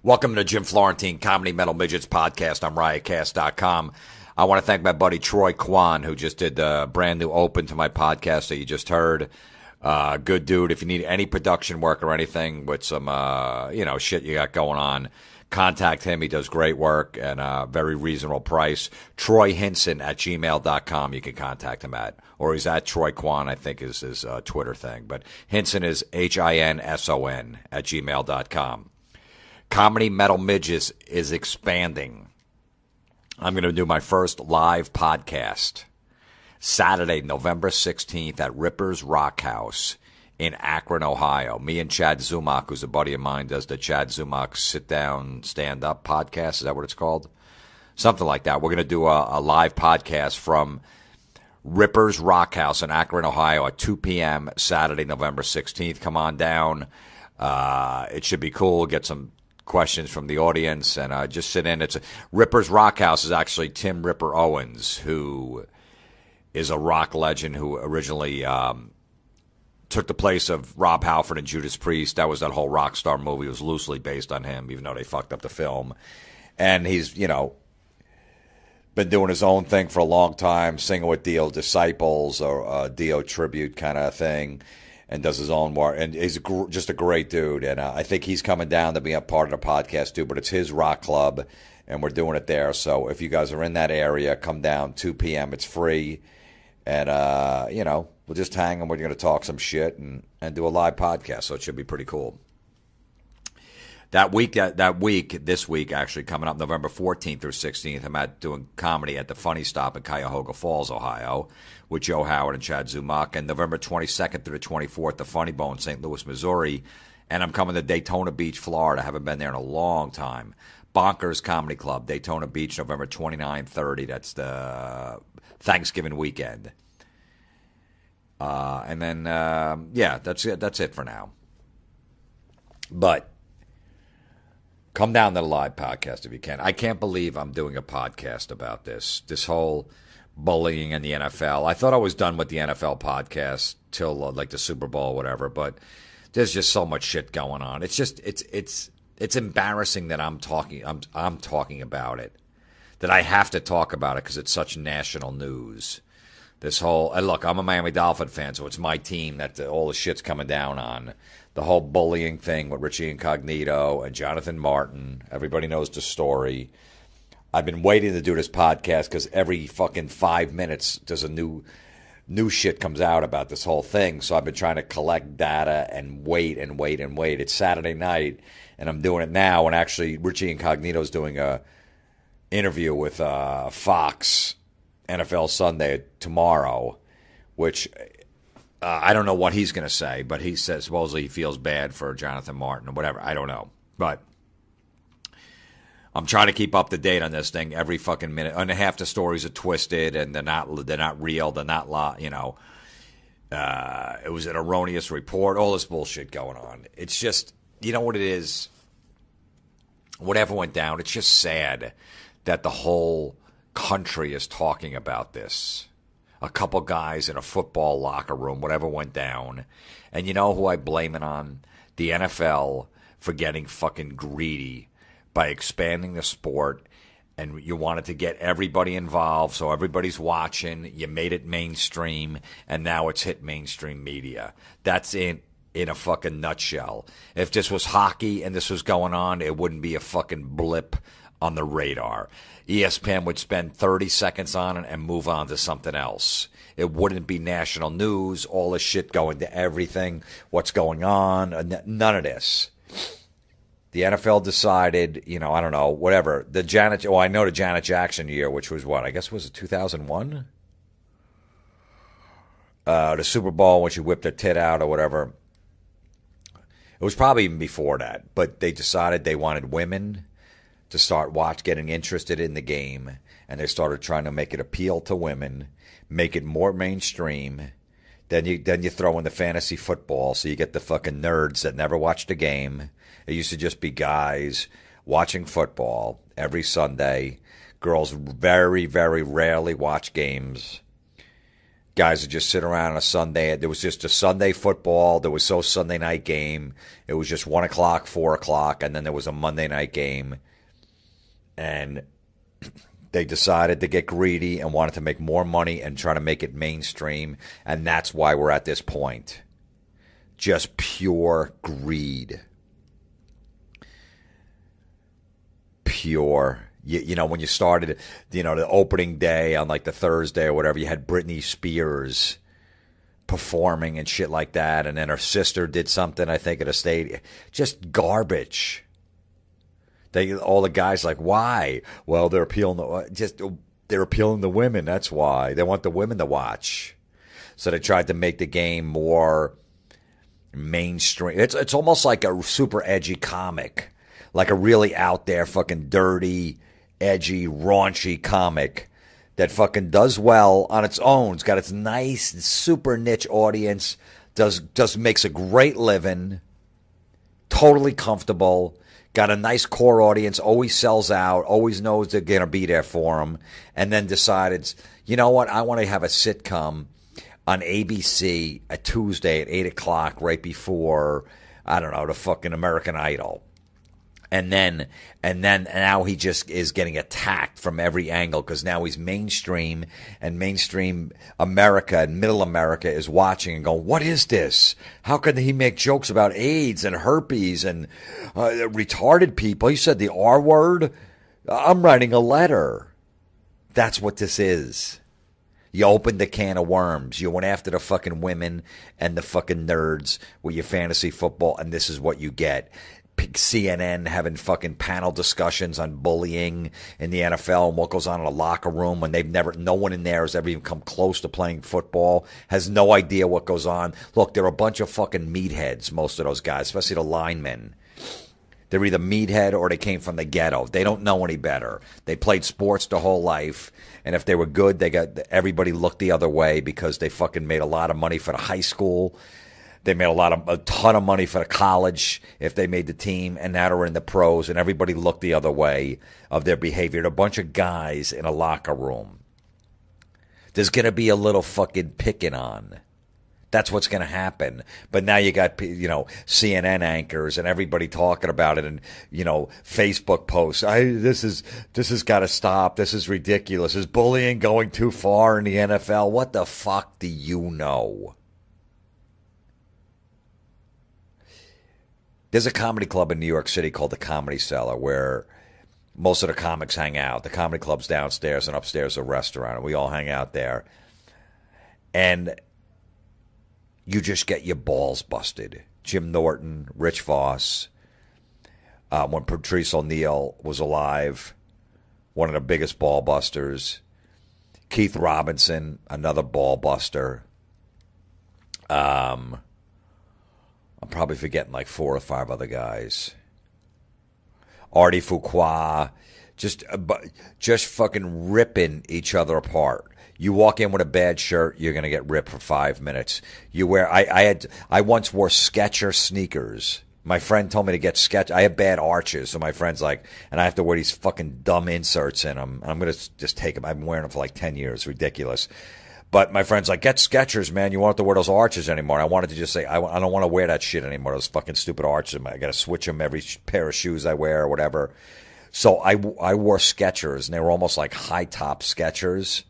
Welcome to Jim Florentine Comedy Metal Midgets podcast on riotcast.com. I want to thank my buddy Troy Kwan, who just did the brand new open to my podcast that you just heard. Good dude. If you need any production work or anything with some, shit you got going on, contact him. He does great work and a very reasonable price. Troy Hinson at gmail.com. You can contact him at, or he's at Troy Kwan, I think is his Twitter thing. But Hinson is HINSON at gmail.com. Comedy Metal Midgets is expanding. I'm going to do my first live podcast Saturday, November 16th at Ripper's Rock House in Akron, Ohio. Me and Chad Zumock, who's a buddy of mine, does the Chad Zumock Sit Down, Stand Up podcast. Is that what it's called? Something like that. We're going to do a live podcast from Ripper's Rock House in Akron, Ohio at 2 p.m. Saturday, November 16th. Come on down. It should be cool. Get some questions from the audience and just sit in. Ripper's Rock House is actually Tim Ripper Owens, who is a rock legend who originally took the place of Rob Halford and Judas Priest. That was that whole Rockstar movie. It was loosely based on him, even though they fucked up the film. And he's, been doing his own thing for a long time, singing with Dio Disciples or Dio Tribute kind of thing, and does his own work. And he's just a great dude. And I think he's coming down to be a part of the podcast too, but it's his rock club, and we're doing it there. So if you guys are in that area, come down, 2 p.m. It's free. And, we'll just hang and we're going to talk some shit and do a live podcast. So it should be pretty cool. This week, actually, coming up November 14th through 16th, I'm doing comedy at the Funny Stop in Cuyahoga Falls, Ohio, with Joe Howard and Chad Zumock. And November 22nd through the 24th, the Funny Bone, St. Louis, Missouri. And I'm coming to Daytona Beach, Florida. I haven't been there in a long time. Bonkers Comedy Club, Daytona Beach, November 29th, 30. That's the Thanksgiving weekend. That's it. That's it for now. But come down to the live podcast if you can. I can't believe I'm doing a podcast about this whole bullying in the NFL. I thought I was done with the NFL podcast till like the Super Bowl or whatever, but there's just so much shit going on. It's just it's embarrassing that I'm talking about it, that I have to talk about it because it's such national news. And look, I'm a Miami Dolphin fan, so it's my team that all the shit's coming down on. The whole bullying thing with Richie Incognito and Jonathan Martin. Everybody knows the story. I've been waiting to do this podcast because every fucking 5 minutes there's a new shit comes out about this whole thing. So I've been trying to collect data and wait. It's Saturday night, and I'm doing it now. And actually, Richie Incognito's doing a interview with Fox NFL Sunday tomorrow, which I don't know what he's going to say, but he says supposedly he feels bad for Jonathan Martin or whatever. I don't know. But I'm trying to keep up to date on this thing every fucking minute. And half the stories are twisted and they're not real. They're not, it was an erroneous report. All this bullshit going on. It's just, you know what it is? Whatever went down, it's just sad that the whole country is talking about this. A couple guys in a football locker room, whatever went down. And you know who I blame it on? The NFL for getting fucking greedy by expanding the sport. And you wanted to get everybody involved, so everybody's watching. You made it mainstream, and now it's hit mainstream media. That's in a fucking nutshell. If this was hockey and this was going on, it wouldn't be a fucking blip on the radar. ESPN would spend 30 seconds on it and move on to something else. It wouldn't be national news, all this shit going to everything, what's going on, none of this. The NFL decided, I don't know, whatever. I know the Janet Jackson year, which was what? I guess was it 2001? The Super Bowl when she whipped her tit out or whatever. It was probably even before that. But they decided they wanted women to start getting interested in the game, and they started trying to make it appeal to women, make it more mainstream. Then you throw in the fantasy football, so you get the fucking nerds that never watched a game. It used to just be guys watching football every Sunday. Girls very, very rarely watch games. Guys would just sit around on a Sunday. There was just a Sunday football. There was no Sunday night game. It was just 1 o'clock, 4 o'clock, and then there was a Monday night game. And they decided to get greedy and wanted to make more money and try to make it mainstream. And that's why we're at this point. Just pure greed. Pure. You know, when you started, you know, the opening day on like the Thursday or whatever, you had Britney Spears performing and shit like that. And then her sister did something, I think, at a stadium. Just garbage. All the guys like, why? Well, they're appealing to women. That's why. They want the women to watch. So they tried to make the game more mainstream. It's almost like a super edgy comic. Like a really out there fucking dirty, edgy, raunchy comic that fucking does well on its own. It's got its nice, super niche audience. Makes a great living. Totally comfortable. Got a nice core audience. Always sells out. Always knows they're going to be there for them. And then decided, you know what? I want to have a sitcom on ABC a Tuesday at 8 o'clock right before, I don't know, the fucking American Idol. And then now he just is getting attacked from every angle because now he's mainstream, and mainstream America and middle America is watching and going, what is this? How can he make jokes about AIDS and herpes and retarded people? He said the R word. I'm writing a letter. That's what this is. You opened the can of worms. You went after the fucking women and the fucking nerds with your fantasy football, and this is what you get. CNN having fucking panel discussions on bullying in the NFL and what goes on in a locker room when no one in there has ever even come close to playing football, has no idea what goes on. Look, they're a bunch of fucking meatheads, most of those guys, especially the linemen. They're either meathead or they came from the ghetto. They don't know any better. They played sports their whole life, and if they were good, everybody looked the other way because they fucking made a lot of money for the high school. They made a ton of money for the college if they made the team, and now they're in the pros, and everybody looked the other way of their behavior. They're a bunch of guys in a locker room. There's going to be a little fucking picking on. That's what's going to happen. But now you got, you know, CNN anchors and everybody talking about it, and, you know, Facebook posts. This has got to stop. This is ridiculous. Is bullying going too far in the NFL? What the fuck do you know? There's a comedy club in New York City called the Comedy Cellar where most of the comics hang out. The comedy club's downstairs, and upstairs is a restaurant, and we all hang out there. And you just get your balls busted. Jim Norton, Rich Voss, when Patrice O'Neal was alive, one of the biggest ball busters. Keith Robinson, another ball buster. I'm probably forgetting like 4 or 5 other guys. Artie Fuqua, just fucking ripping each other apart. You walk in with a bad shirt, you're gonna get ripped for 5 minutes. You wear I once wore Skechers sneakers. My friend told me to get I have bad arches, so my friend's like, and I have to wear these fucking dumb inserts in them. I'm gonna just take them. I've been wearing them for like 10 years. Ridiculous. But my friend's like, get Skechers, man. You won't have to wear those arches anymore. I wanted to just say, I don't want to wear that shit anymore. Those fucking stupid arches. I got to switch them every pair of shoes I wear or whatever. So I wore Skechers, and they were almost like high-top Skechers.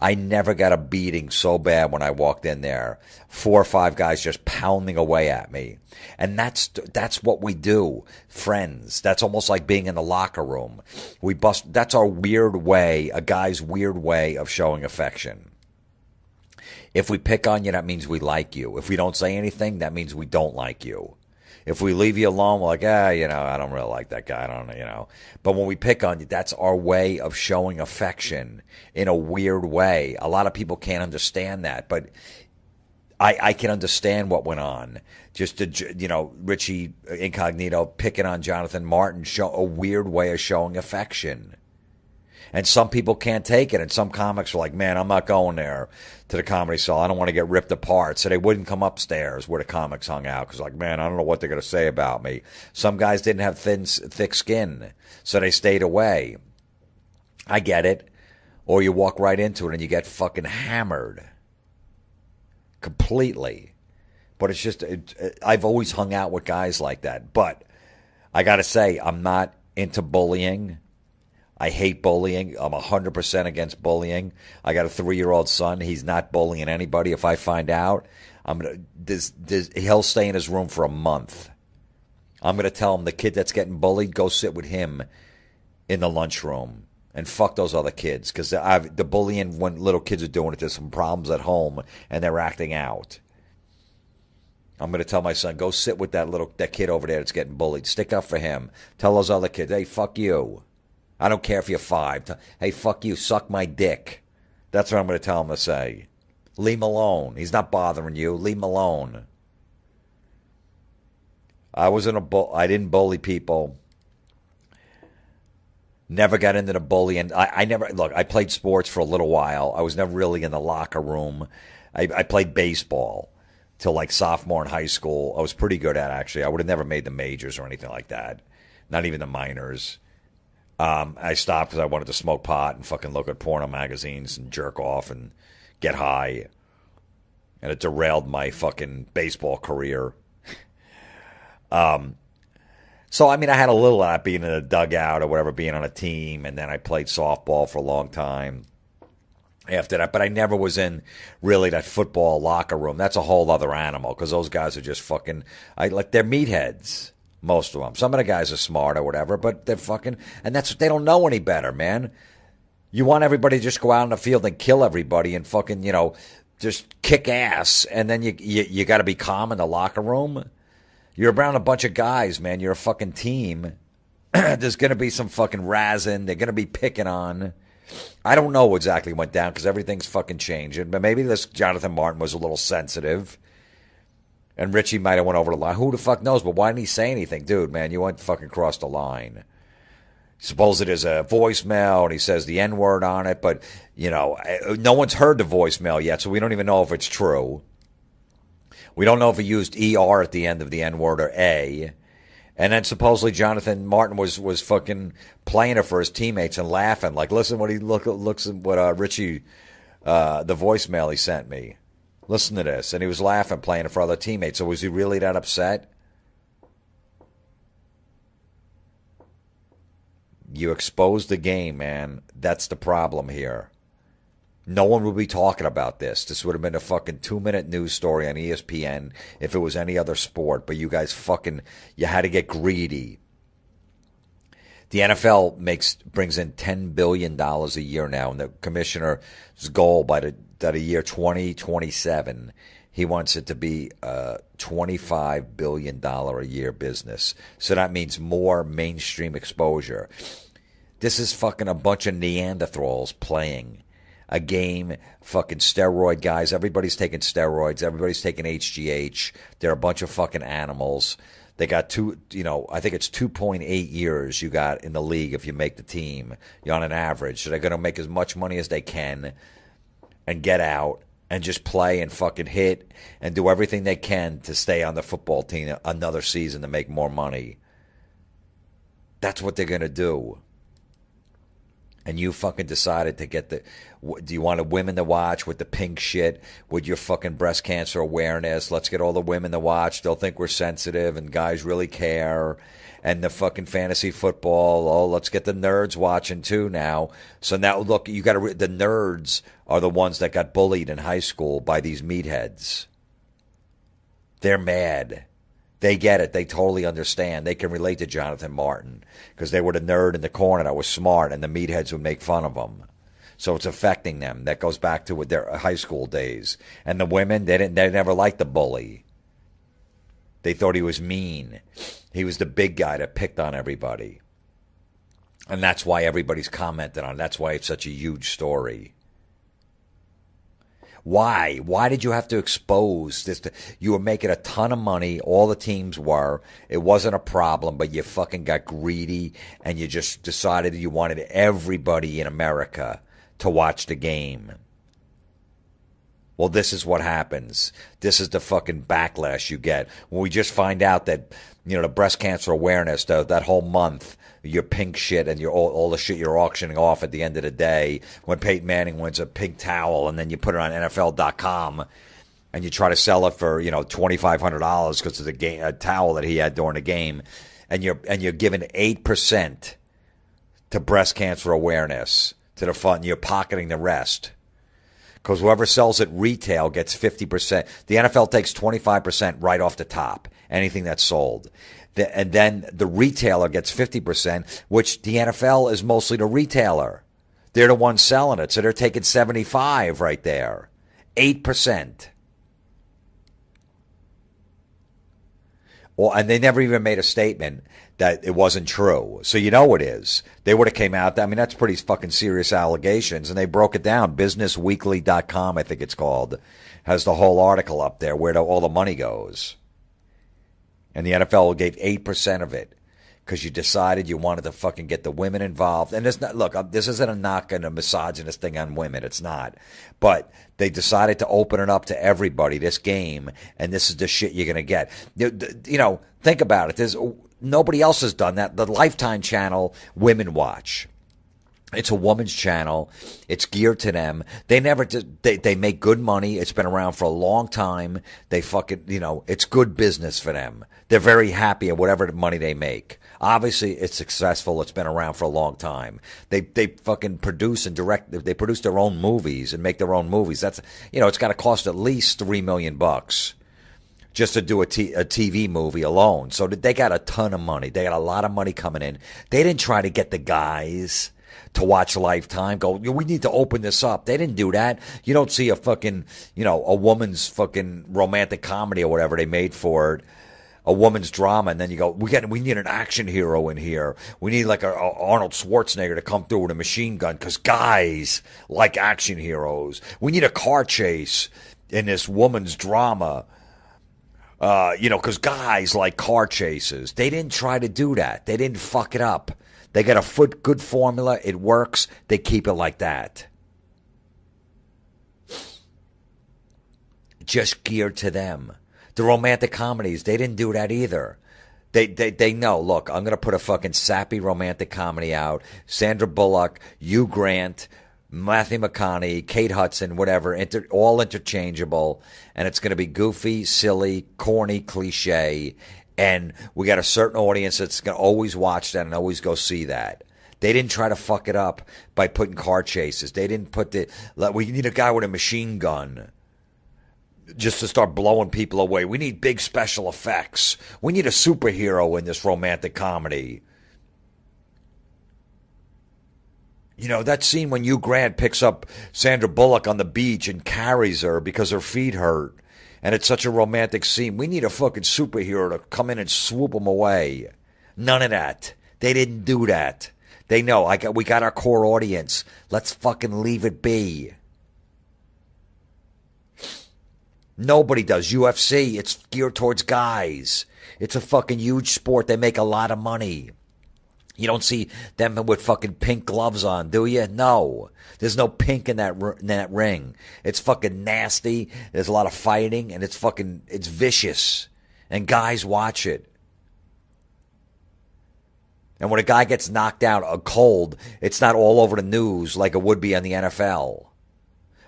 I never got a beating so bad when I walked in there. 4 or 5 guys just pounding away at me. And that's what we do. Friends. That's almost like being in the locker room. That's our weird way, a guy's weird way of showing affection. If we pick on you, that means we like you. If we don't say anything, that means we don't like you. If we leave you alone, we're like, you know, I don't really like that guy. I don't, you know. But when we pick on you, that's our way of showing affection in a weird way. A lot of people can't understand that, but I can understand what went on. Just to, you know, Richie Incognito picking on Jonathan Martin, show a weird way of showing affection. And some people can't take it. And some comics are like, man, I'm not going there to the Comedy Cellar. I don't want to get ripped apart. So they wouldn't come upstairs where the comics hung out because, like, man, I don't know what they're going to say about me. Some guys didn't have thick skin, so they stayed away. I get it. Or you walk right into it and you get fucking hammered. completely. But it's just, I've always hung out with guys like that. But I got to say, I'm not into bullying. I hate bullying. I'm 100% against bullying. I got a 3-year-old son. He's not bullying anybody. If I find out, he'll stay in his room for a month. I'm going to tell him the kid that's getting bullied, go sit with him in the lunchroom. And fuck those other kids. Because the bullying, when little kids are doing it, there's some problems at home and they're acting out. I'm going to tell my son, go sit with that kid over there that's getting bullied. Stick up for him. Tell those other kids, hey, fuck you. I don't care if you're 5. Hey, fuck you. Suck my dick. That's what I'm going to tell him to say. Leave him alone. He's not bothering you. Leave him alone. I didn't bully people. Never got into the bullying. I played sports for a little while. I was never really in the locker room. I played baseball till like sophomore in high school. I was pretty good at it, actually. I would have never made the majors or anything like that. Not even the minors. I stopped because I wanted to smoke pot and fucking look at porno magazines and jerk off and get high. And it derailed my fucking baseball career. So, I mean, I had a little of that being in a dugout or whatever, being on a team. And then I played softball for a long time after that. But I never was in really that football locker room. That's a whole other animal because those guys are just fucking, they're meatheads. Most of them. Some of the guys are smart or whatever, but they're fucking, and they don't know any better, man. You want everybody to just go out in the field and kill everybody and fucking, just kick ass, and then you got to be calm in the locker room. You're around a bunch of guys, man. You're a fucking team. There's going to be some fucking razzing. They're going to be picking on. I don't know exactly what went down because everything's fucking changing, but maybe this Jonathan Martin was a little sensitive. And Richie might have went over the line. Who the fuck knows? But why didn't he say anything? Dude, man, you went fucking across the line. Suppose it is a voicemail and he says the N-word on it, but, no one's heard the voicemail yet, so we don't even know if it's true. We don't know if he used ER at the end of the N-word or A. And then supposedly Jonathan Martin was fucking playing it for his teammates and laughing. Like, listen what looks at what Richie, the voicemail he sent me. Listen to this. And he was laughing, playing it for other teammates. So was he really that upset? You exposed the game, man. That's the problem here. No one would be talking about this. This would have been a fucking 2-minute news story on ESPN if it was any other sport. But you guys you had to get greedy. The NFL brings in $10 billion a year now. And the commissioner's goal by the year 2027, he wants it to be a $25 billion a year business. So that means more mainstream exposure. This is fucking a bunch of Neanderthals playing a game, fucking steroid guys. Everybody's taking steroids. Everybody's taking HGH. They're a bunch of fucking animals. They got I think it's 2.8 years you got in the league if you make the team. You're on an average. So they're going to make as much money as they can and get out and just play and fucking hit and do everything they can to stay on the football team another season to make more money. That's what they're going to do. And you fucking decided to get do you want the women to watch with the pink shit, with your fucking breast cancer awareness? Let's get all the women to watch. They'll think we're sensitive and guys really care. And the fucking fantasy football, let's get the nerds watching too now. So now, look, the nerds are the ones that got bullied in high school by these meatheads. They're mad. They get it. They totally understand. They can relate to Jonathan Martin because they were the nerd in the corner that was smart and the meatheads would make fun of them. So it's affecting them. That goes back to their high school days. And the women, they never liked the bully. They thought he was mean. He was the big guy that picked on everybody. And that's why everybody's commented on it. That's why it's such a huge story. Why? Why did you have to expose this? You were making a ton of money. All the teams were. It wasn't a problem, but you fucking got greedy and you just decided you wanted everybody in America to watch the game. Well, this is what happens. This is the fucking backlash you get when we just find out that, the breast cancer awareness, that whole month, your pink shit and all the shit you're auctioning off at the end of the day when Peyton Manning wins a pink towel and then you put it on NFL.com and you try to sell it for $2,500 because of a towel that he had during the game, and you're giving 8% to breast cancer awareness to the fund, you're pocketing the rest. Because whoever sells it retail gets 50%. The NFL takes 25% right off the top, anything that's sold. And then the retailer gets 50%, which the NFL is mostly the retailer. They're the ones selling it, so they're taking 75 right there. 8%. Well, and they never even made a statement that it wasn't true. So you know it is. They would have came out. I mean, that's pretty fucking serious allegations. And they broke it down. BusinessWeekly.com, I think it's called, has the whole article up there where all the money goes. And the NFL gave 8% of it because you decided you wanted to fucking get the women involved. And it's not, look, this isn't a knock and a misogynist thing on women. It's not. But they decided to open it up to everybody, this game, and this is the shit you're going to get. Think about it. Nobody else has done that. The Lifetime channel, Women Watch. It's a woman's channel. It's geared to them. They make good money. It's been around for a long time. They fucking, it's good business for them. They're very happy at whatever money they make. Obviously, it's successful. It's been around for a long time. They fucking produce and direct. They produce their own movies and make their own movies. That's, it's got to cost at least $3 million just to do a TV movie alone. So they got a ton of money. They got a lot of money coming in. They didn't try to get the guys to watch Lifetime, go, we need to open this up. They didn't do that. You don't see a fucking, a woman's fucking romantic comedy or whatever they made for it, a woman's drama, and then you go, we need an action hero in here. We need like a Arnold Schwarzenegger to come through with a machine gun because guys like action heroes. We need a car chase in this woman's drama. Because guys like car chases. They didn't try to do that. They didn't fuck it up. They got a good formula. It works. They keep it like that. Just geared to them. The romantic comedies, they didn't do that either. They know, look, I'm going to put a fucking sappy romantic comedy out. Sandra Bullock, Hugh Grant, Matthew McConaughey, Kate Hudson, whatever, all interchangeable. And it's going to be goofy, silly, corny, cliche. And we got a certain audience that's going to always watch that and always go see that. They didn't try to fuck it up by putting car chases. They didn't put we need a guy with a machine gun just to start blowing people away. We need big special effects. We need a superhero in this romantic comedy. That scene when Hugh Grant picks up Sandra Bullock on the beach and carries her because her feet hurt. And it's such a romantic scene. We need a fucking superhero to come in and swoop them away. None of that. They didn't do that. They know, we got our core audience. Let's fucking leave it be. Nobody does. UFC, it's geared towards guys. It's a fucking huge sport. They make a lot of money. You don't see them with fucking pink gloves on, do you? No. There's no pink in that ring. It's fucking nasty. There's a lot of fighting, and it's vicious. And guys watch it. And when a guy gets knocked out cold, it's not all over the news like it would be on the NFL.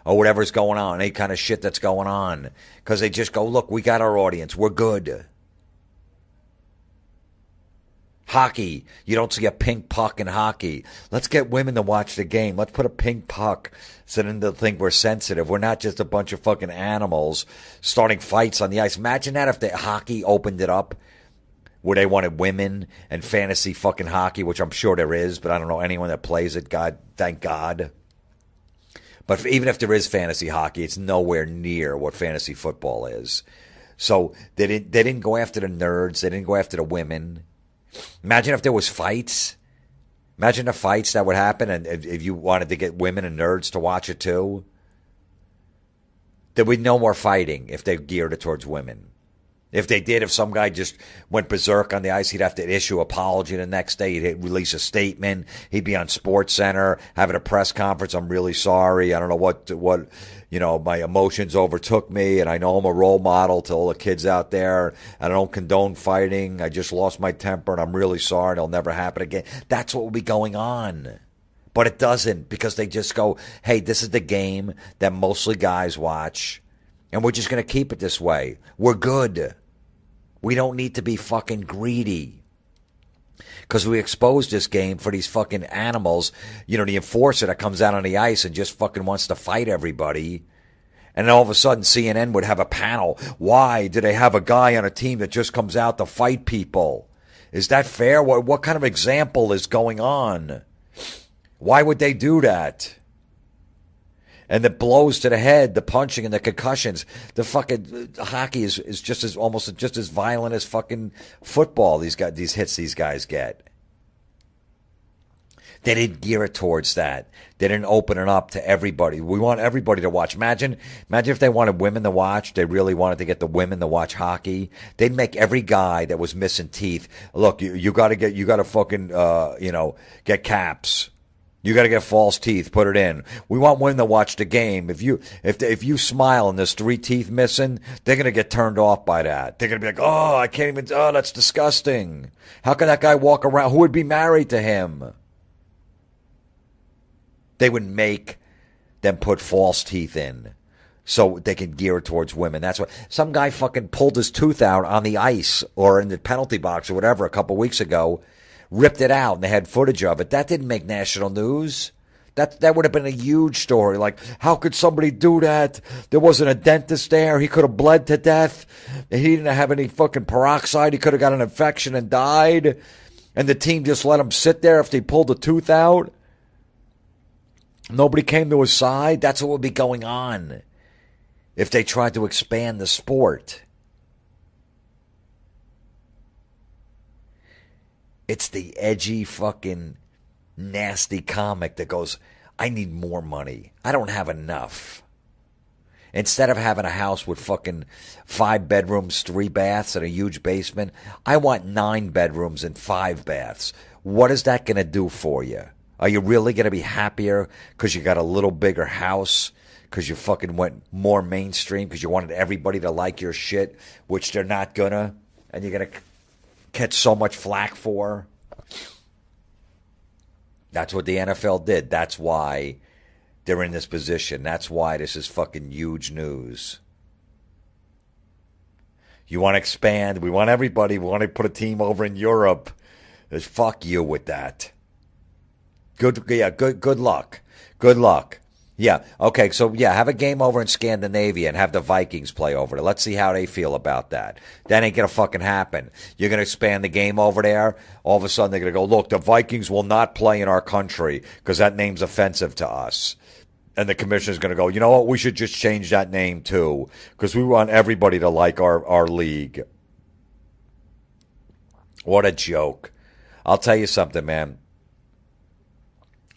Or whatever's going on, any kind of shit that's going on. Because they just go, look, we got our audience. We're good. Hockey, you don't see a pink puck in hockey. Let's get women to watch the game. Let's put a pink puck so then they'll think we're sensitive. We're not just a bunch of fucking animals starting fights on the ice. Imagine that if the hockey opened it up where they wanted women and fantasy fucking hockey, which I'm sure there is, but I don't know anyone that plays it. God, thank God. But even if there is fantasy hockey, it's nowhere near what fantasy football is. So they didn't go after the nerds. They didn't go after the women. Imagine if there was fights. Imagine the fights that would happen, and if you wanted to get women and nerds to watch it too. There would be no more fighting if they geared it towards women. If they did, if some guy just went berserk on the ice, he'd have to issue an apology the next day. He'd release a statement. He'd be on SportsCenter, having a press conference. I'm really sorry. I don't know what my emotions overtook me, and I know I'm a role model to all the kids out there. And I don't condone fighting. I just lost my temper, and I'm really sorry, and it'll never happen again. That's what will be going on. But it doesn't, because they just go, hey, this is the game that mostly guys watch. And we're just going to keep it this way. We're good. We don't need to be fucking greedy. Because we exposed this game for these fucking animals. You know, the enforcer that comes out on the ice and just fucking wants to fight everybody. And then all of a sudden CNN would have a panel. Why do they have a guy on a team that just comes out to fight people? Is that fair? What kind of example is going on? Why would they do that? And the blows to the head, the punching and the concussions. The fucking hockey is just as almost just as violent as fucking football. These hits these guys get. They didn't gear it towards that. They didn't open it up to everybody. We want everybody to watch. Imagine if they wanted women to watch. They really wanted to get the women to watch hockey. They'd make every guy that was missing teeth. Look, you got to fucking get caps. You got to get false teeth. Put it in. We want women to watch the game. If you smile and there's 3 teeth missing, they're gonna get turned off by that. They're gonna be like, oh, I can't even. Oh, that's disgusting. How can that guy walk around? Who would be married to him? They would make them put false teeth in so they can gear it towards women. That's what some guy fucking pulled his tooth out on the ice or in the penalty box or whatever a couple weeks ago. Ripped it out, and they had footage of it. That didn't make national news. That would have been a huge story. Like, how could somebody do that? There wasn't a dentist there. He could have bled to death. He didn't have any fucking peroxide. He could have got an infection and died. And the team just let him sit there after he pulled the tooth out. Nobody came to his side. That's what would be going on if they tried to expand the sport. It's the edgy fucking nasty comic that goes, I need more money. I don't have enough. Instead of having a house with fucking 5 bedrooms, 3 baths, and a huge basement, I want 9 bedrooms and 5 baths. What is that going to do for you? Are you really going to be happier because you got a little bigger house? Because you fucking went more mainstream? Because you wanted everybody to like your shit, which they're not gonna? And you're going to catch so much flack for. That's what the NFL did. That's why they're in this position. That's why this is fucking huge news. You want to expand. We want everybody. We want to put a team over in Europe. Fuck you with that. Good luck. Good luck. Yeah, okay, so yeah, have a game over in Scandinavia and have the Vikings play over there. Let's see how they feel about that. That ain't going to fucking happen. You're going to expand the game over there. All of a sudden they're going to go, look, the Vikings will not play in our country because that name's offensive to us. And the commissioner's going to go, you know what, we should just change that name too because we want everybody to like our league. What a joke. I'll tell you something, man.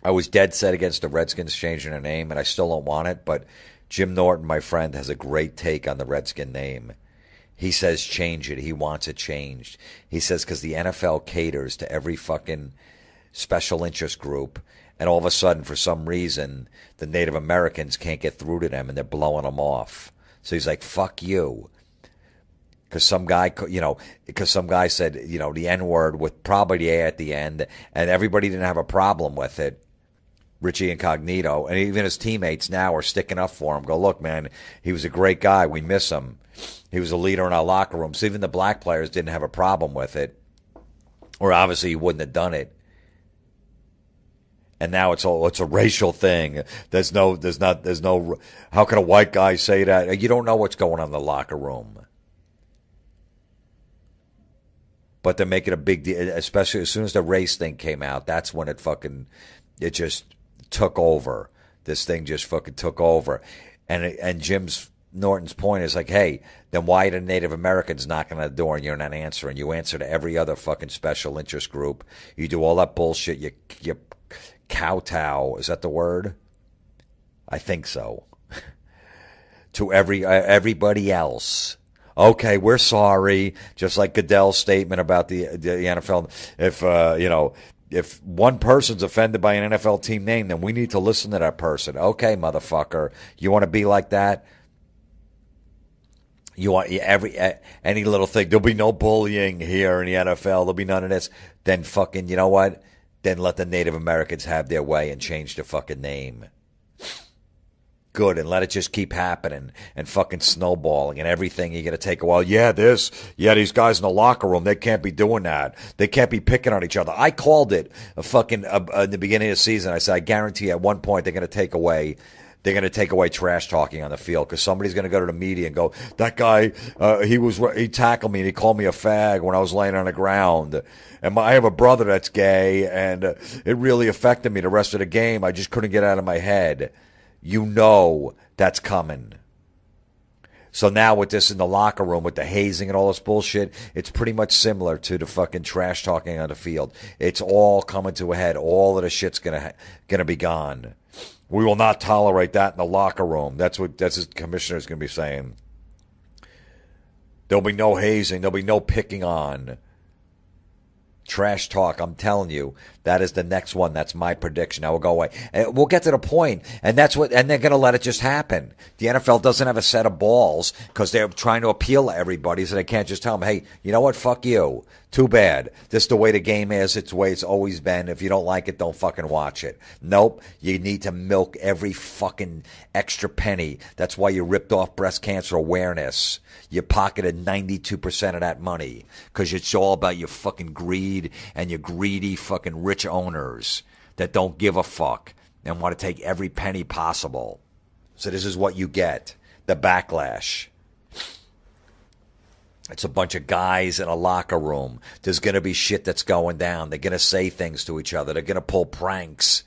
I was dead set against the Redskins changing their name, and I still don't want it, but Jim Norton, my friend, has a great take on the Redskin name. He says change it. He wants it changed. He says because the NFL caters to every fucking special interest group, and all of a sudden, for some reason, the Native Americans can't get through to them, and they're blowing them off. So he's like, fuck you. Because some guy said, the N-word with probably the A at the end, and everybody didn't have a problem with it. Richie Incognito, and even his teammates now are sticking up for him. Go, look, man, he was a great guy. We miss him. He was a leader in our locker room. So even the black players didn't have a problem with it. Or obviously he wouldn't have done it. And now it's a racial thing. There's no, how can a white guy say that? You don't know what's going on in the locker room. But they're making a big deal, especially as soon as the race thing came out. That's when it just took over. This thing just fucking took over. And Jim's Norton's point is like, hey, then why are the Native Americans knocking on the door and you're not answering? You answer to every other fucking special interest group. You do all that bullshit. You kowtow. Is that the word? I think so. To everybody else. Okay, we're sorry. Just like Goodell's statement about the NFL. If one person's offended by an NFL team name, then we need to listen to that person. Okay, motherfucker. You want to be like that? You want any little thing. There'll be no bullying here in the NFL. There'll be none of this. Then fucking, you know what? Then let the Native Americans have their way and change the fucking name. good, and let it just keep happening and fucking snowballing and everything. You're going to take a while. These guys in the locker room, they can't be doing that. They can't be picking on each other. I called it in the beginning of the season. I said, I guarantee at one point they're going to take away trash talking on the field, because somebody's going to go to the media and go, that guy, he tackled me and he called me a fag when I was laying on the ground. And I have a brother that's gay, and it really affected me the rest of the game. I just couldn't get out of my head. You know that's coming. So now with this in the locker room, with the hazing and all this bullshit, it's pretty much similar to the fucking trash talking on the field. It's all coming to a head. All of the shit's gonna be gone. We will not tolerate that in the locker room. That's what the commissioner's going to be saying. There'll be no hazing. There'll be no picking on. Trash talk, I'm telling you, that is the next one. That's my prediction. I will go away. And we'll get to the point, and they're going to let it just happen. The NFL doesn't have a set of balls because they're trying to appeal to everybody, so they can't just tell them, hey, you know what, fuck you. Too bad. This is the way the game is. It's the way it's always been. If you don't like it, don't fucking watch it. Nope. You need to milk every fucking extra penny. That's why you ripped off breast cancer awareness. You pocketed 92% of that money because it's all about your fucking greed and your greedy fucking rich owners that don't give a fuck and want to take every penny possible. So this is what you get. The backlash. It's a bunch of guys in a locker room. There's going to be shit that's going down. They're going to say things to each other. They're going to pull pranks.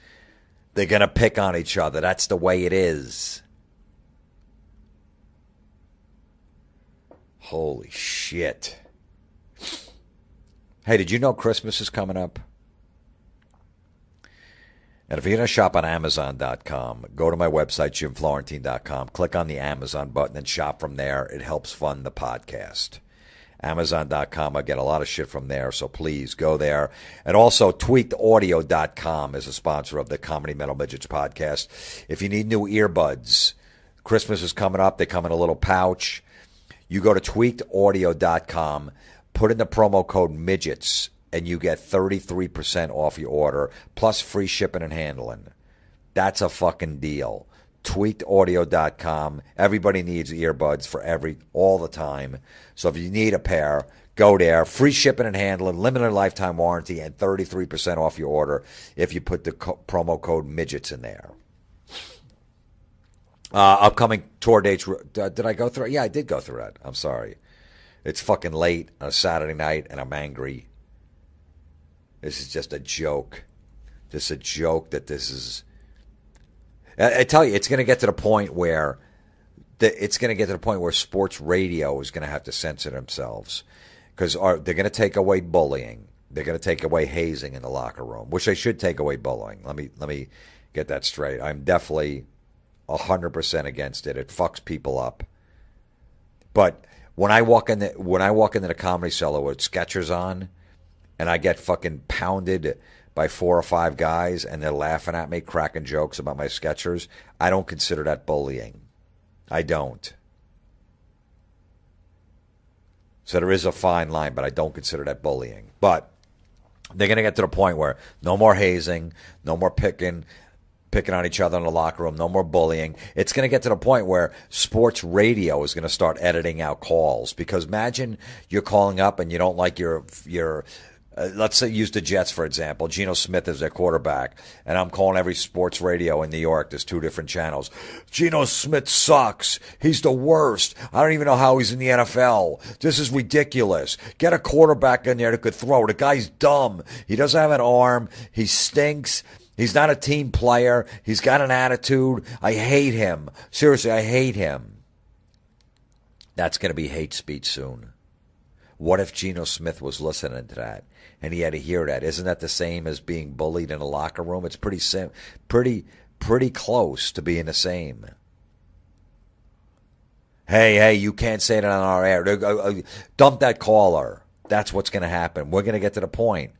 They're going to pick on each other. That's the way it is. Holy shit. Hey, did you know Christmas is coming up? And if you're going to shop on Amazon.com, go to my website, JimFlorentine.com, click on the Amazon button and shop from there. It helps fund the podcast. Amazon.com, I get a lot of shit from there, so please go there. And also, TweakedAudio.com is a sponsor of the Comedy Metal Midgets podcast. If you need new earbuds, Christmas is coming up. They come in a little pouch. You go to TweakedAudio.com, put in the promo code MIDGETS, and you get 33% off your order, plus free shipping and handling. That's a fucking deal. TweakedAudio.com. Everybody needs earbuds for all the time. So if you need a pair, go there. Free shipping and handling, limited lifetime warranty, and 33% off your order if you put the promo code MIDGETS in there. Upcoming tour dates. Did I go through it? Yeah, I did go through it. I'm sorry. It's fucking late on a Saturday night, and I'm angry. This is just a joke. Just a joke that this is... I tell you, it's going to get to the point where sports radio is going to have to censor themselves, because they're going to take away bullying. They're going to take away hazing in the locker room, which they should take away bullying. Let me get that straight. I'm definitely 100% against it. It fucks people up. But when I walk into the Comedy Cellar with Skechers on, and I get fucking pounded by 4 or 5 guys, and they're laughing at me, cracking jokes about my Skechers, I don't consider that bullying. I don't. So there is a fine line, but I don't consider that bullying. But they're going to get to the point where no more hazing, no more picking on each other in the locker room, no more bullying. It's going to get to the point where sports radio is going to start editing out calls, because imagine you're calling up and you don't like your let's say use the Jets, for example. Geno Smith is their quarterback, and I'm calling every sports radio in New York. There's 2 different channels. Geno Smith sucks. He's the worst. I don't even know how he's in the NFL. This is ridiculous. Get a quarterback in there that could throw. The guy's dumb. He doesn't have an arm. He stinks. He's not a team player. He's got an attitude. I hate him. Seriously, I hate him. That's going to be hate speech soon. What if Geno Smith was listening to that and he had to hear that? Isn't that the same as being bullied in a locker room? It's pretty close to being the same. Hey, you can't say that on our air. Dump that caller. That's what's going to happen. We're going to get to the point,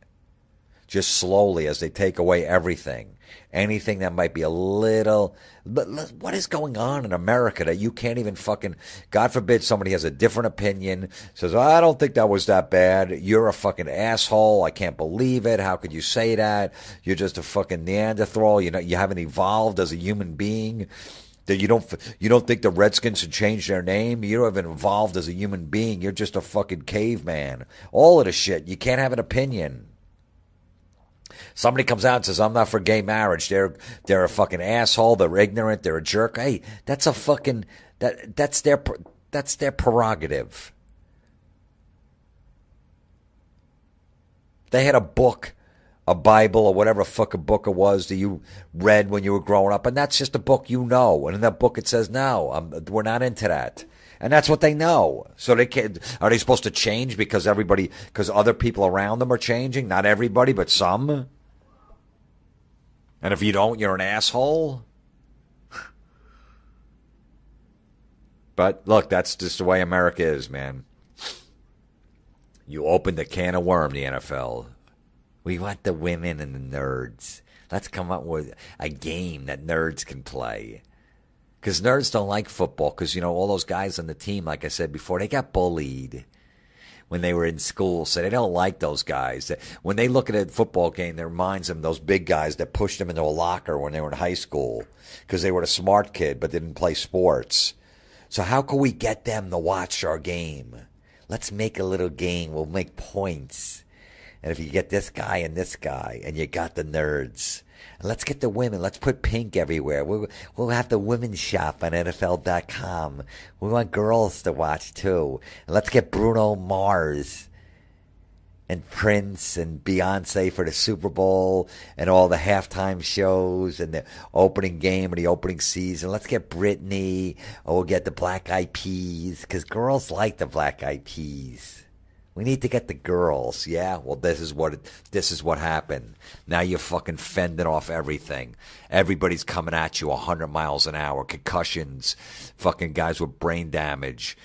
just slowly, as they take away everything. Anything that might be a little... But what is going on in America that you can't even fucking... God forbid somebody has a different opinion, says, I don't think that was that bad. You're a fucking asshole. I can't believe it. How could you say that? You're just a fucking Neanderthal. You haven't evolved as a human being. That you don't think the Redskins should change their name? You haven't evolved as a human being. You're just a fucking caveman. All of the shit. You can't have an opinion. Somebody comes out and says, I'm not for gay marriage. They're a fucking asshole. They're ignorant. They're a jerk. Hey, that's a fucking that's their prerogative. They had a book, a Bible, or whatever fucking book it was that you read when you were growing up, and that's just a book you know. And in that book it says, no, we're not into that. And that's what they know. So they can't. Are they supposed to change because other people around them are changing? Not everybody, but some. And if you don't, you're an asshole. But look, that's just the way America is, man. You opened a can of worm, the NFL. We want the women and the nerds. Let's come up with a game that nerds can play. Because nerds don't like football because, all those guys on the team, like I said before, they got bullied when they were in school. So they don't like those guys. When they look at a football game, it reminds them of those big guys that pushed them into a locker when they were in high school because they were a smart kid but didn't play sports. So how can we get them to watch our game? Let's make a little game. We'll make points. And if you get this guy and you got the nerds, and let's get the women. Let's put pink everywhere. We'll have the women's shop on NFL.com. We want girls to watch too. And let's get Bruno Mars and Prince and Beyonce for the Super Bowl and all the halftime shows and the opening game and the opening season. Let's get Britney, or we'll get the Black Eyed Peas because girls like the Black Eyed Peas. We need to get the girls, yeah? Well, this is what happened. Now you're fucking fending off everything. Everybody's coming at you 100 miles an hour. Concussions, fucking guys with brain damage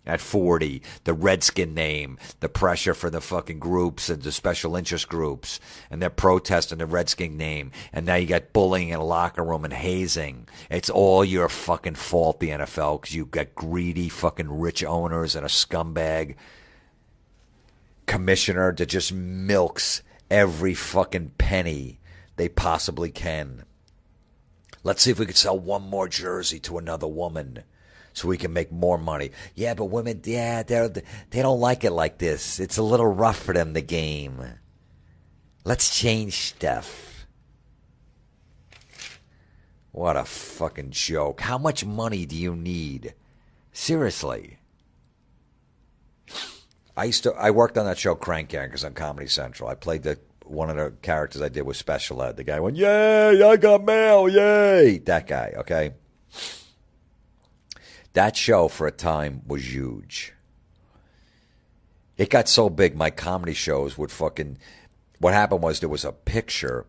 at 40. The Redskin name, the pressure for the fucking groups and the special interest groups, and they're protesting the Redskin name. And now you got bullying in a locker room and hazing. It's all your fucking fault, the NFL, because you've got greedy fucking rich owners and a scumbag commissioner that just milks every fucking penny they possibly can. Let's see if we could sell one more jersey to another woman so we can make more money. Yeah, but women, they don't like it like this. It's a little rough for them, the game. Let's change stuff. What a fucking joke. How much money do you need? Seriously. I worked on that show Crank Yankers on Comedy Central. I played one of the characters I did was Special Ed. The guy went, yay, I got mail, yay. That guy, okay? That show for a time was huge. It got so big, my comedy shows would fucking... What happened was there was a picture.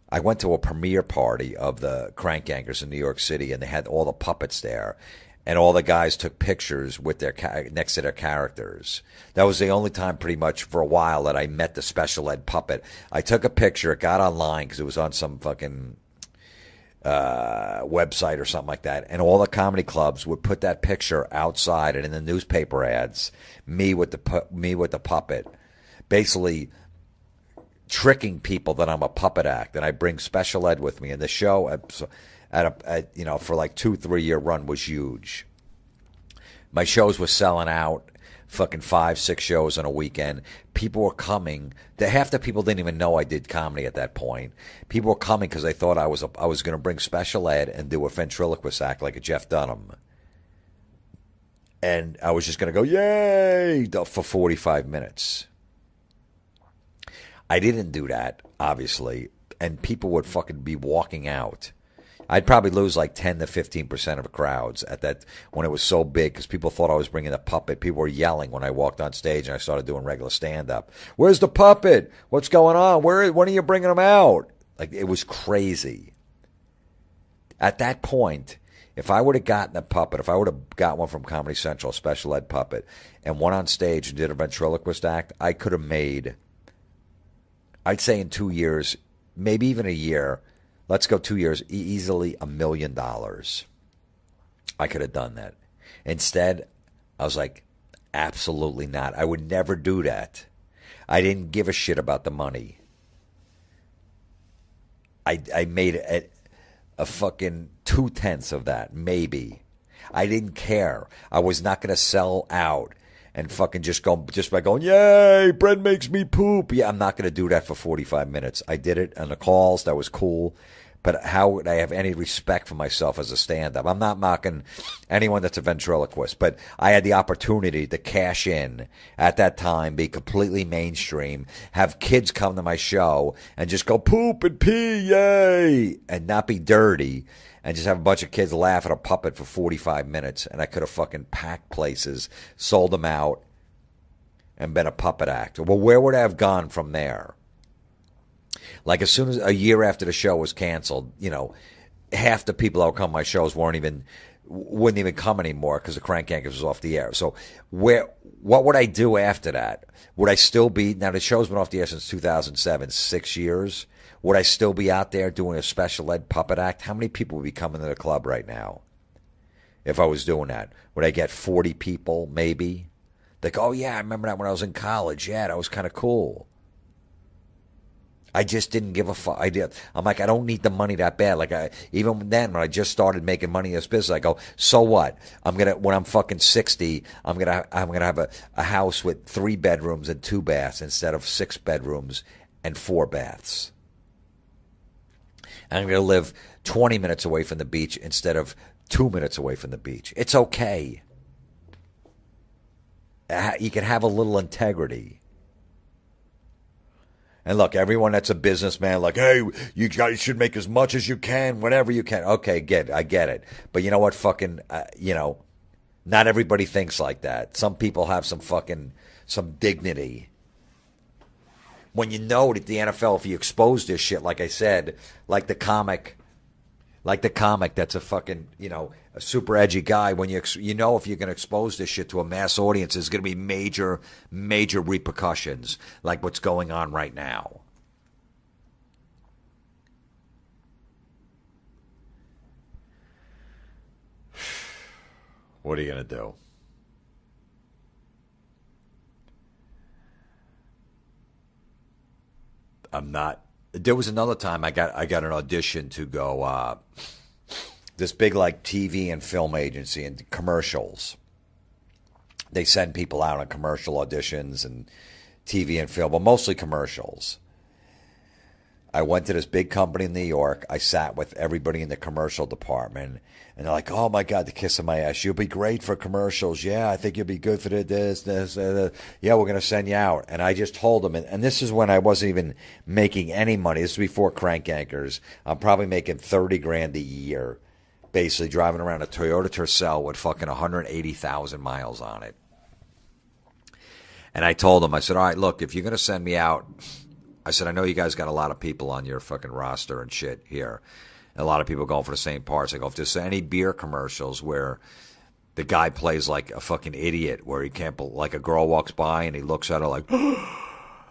I went to a premiere party of the Crank Yankers in New York City, and they had all the puppets there. And all the guys took pictures with their next to their characters. That was the only time pretty much for a while that I met the Special Ed puppet. I took a picture. It got online because it was on some fucking website or something like that. And all the comedy clubs would put that picture outside and in the newspaper ads, me with the puppet, basically tricking people that I'm a puppet act. And I bring Special Ed with me. And the show for like 2-3 year run was huge. My shows were selling out, fucking 5-6 shows on a weekend. People were coming. Half the people didn't even know I did comedy at that point. People were coming because they thought I was going to bring Special Ed and do a ventriloquist act like a Jeff Dunham. And I was just going to go, yay, for 45 minutes. I didn't do that, obviously, and people would fucking be walking out. I'd probably lose like 10 to 15% of the crowds at that when it was so big because people thought I was bringing the puppet. People were yelling when I walked on stage and I started doing regular stand-up. Where's the puppet? What's going on? When are you bringing him out? Like, it was crazy. At that point, if I would have gotten a puppet, if I would have got one from Comedy Central, Special Ed puppet, and went on stage and did a ventriloquist act, I could have made, I'd say in 2 years, maybe even a year, let's go 2 years, easily $1 million. I could have done that. Instead, I was like, absolutely not. I would never do that. I didn't give a shit about the money. I made a fucking 2/10 of that, maybe. I didn't care. I was not going to sell out and fucking just by going, yay, bread makes me poop. Yeah, I'm not going to do that for 45 minutes. I did it on the calls. That was cool. But how would I have any respect for myself as a stand-up? I'm not mocking anyone that's a ventriloquist, but I had the opportunity to cash in at that time, be completely mainstream, have kids come to my show and just go poop and pee, yay, and not be dirty, and just have a bunch of kids laugh at a puppet for 45 minutes, and I could have fucking packed places, sold them out, and been a puppet actor. Well, where would I have gone from there? Like, as soon as a year after the show was canceled, half the people that would come to my shows wouldn't even come anymore because the Crank Yankers was off the air. So what would I do after that? Would I still be, now the show's been off the air since 2007, 6 years. Would I still be out there doing a special ed puppet act? How many people would be coming to the club right now if I was doing that? Would I get 40 people, maybe? Like, oh yeah, I remember that when I was in college. Yeah, that was kind of cool. I just didn't give a fuck. I'm like, I don't need the money that bad. Like, even then, when I just started making money in this business, I go, so what? When I'm fucking 60, I'm gonna have a house with 3 bedrooms and 2 baths instead of 6 bedrooms and 4 baths. And I'm gonna live 20 minutes away from the beach instead of 2 minutes away from the beach. It's okay. You can have a little integrity. And look, everyone that's a businessman, like, hey, you guys should make as much as you can, whenever you can. Okay, I get it. But you know what? Fucking, not everybody thinks like that. Some people have some dignity. When you know that the NFL, if you expose this shit, like I said, like the comic that's a fucking, a super edgy guy, when if you're going to expose this shit to a mass audience, there's going to be major, major repercussions, like what's going on right now. What are you going to do? There was another time I got an audition to go, this big like TV and film agency and commercials. They send people out on commercial auditions and TV and film, but mostly commercials. I went to this big company in New York. I sat with everybody in the commercial department, and they're like, oh my God, the kiss of my ass. You'll be great for commercials. Yeah, I think you'll be good for this. Yeah, we're going to send you out. And I just told them, and this is when I wasn't even making any money. This is before Crank Yankers. I'm probably making $30,000 a year, basically driving around a Toyota Tercel with fucking 180,000 miles on it. And I told them, I said, all right, look, if you're going to send me out, I said, I know you guys got a lot of people on your fucking roster and shit here. A lot of people going for the same parts. I go, if there's any beer commercials where the guy plays like a fucking idiot, where he can't, like a girl walks by and he looks at her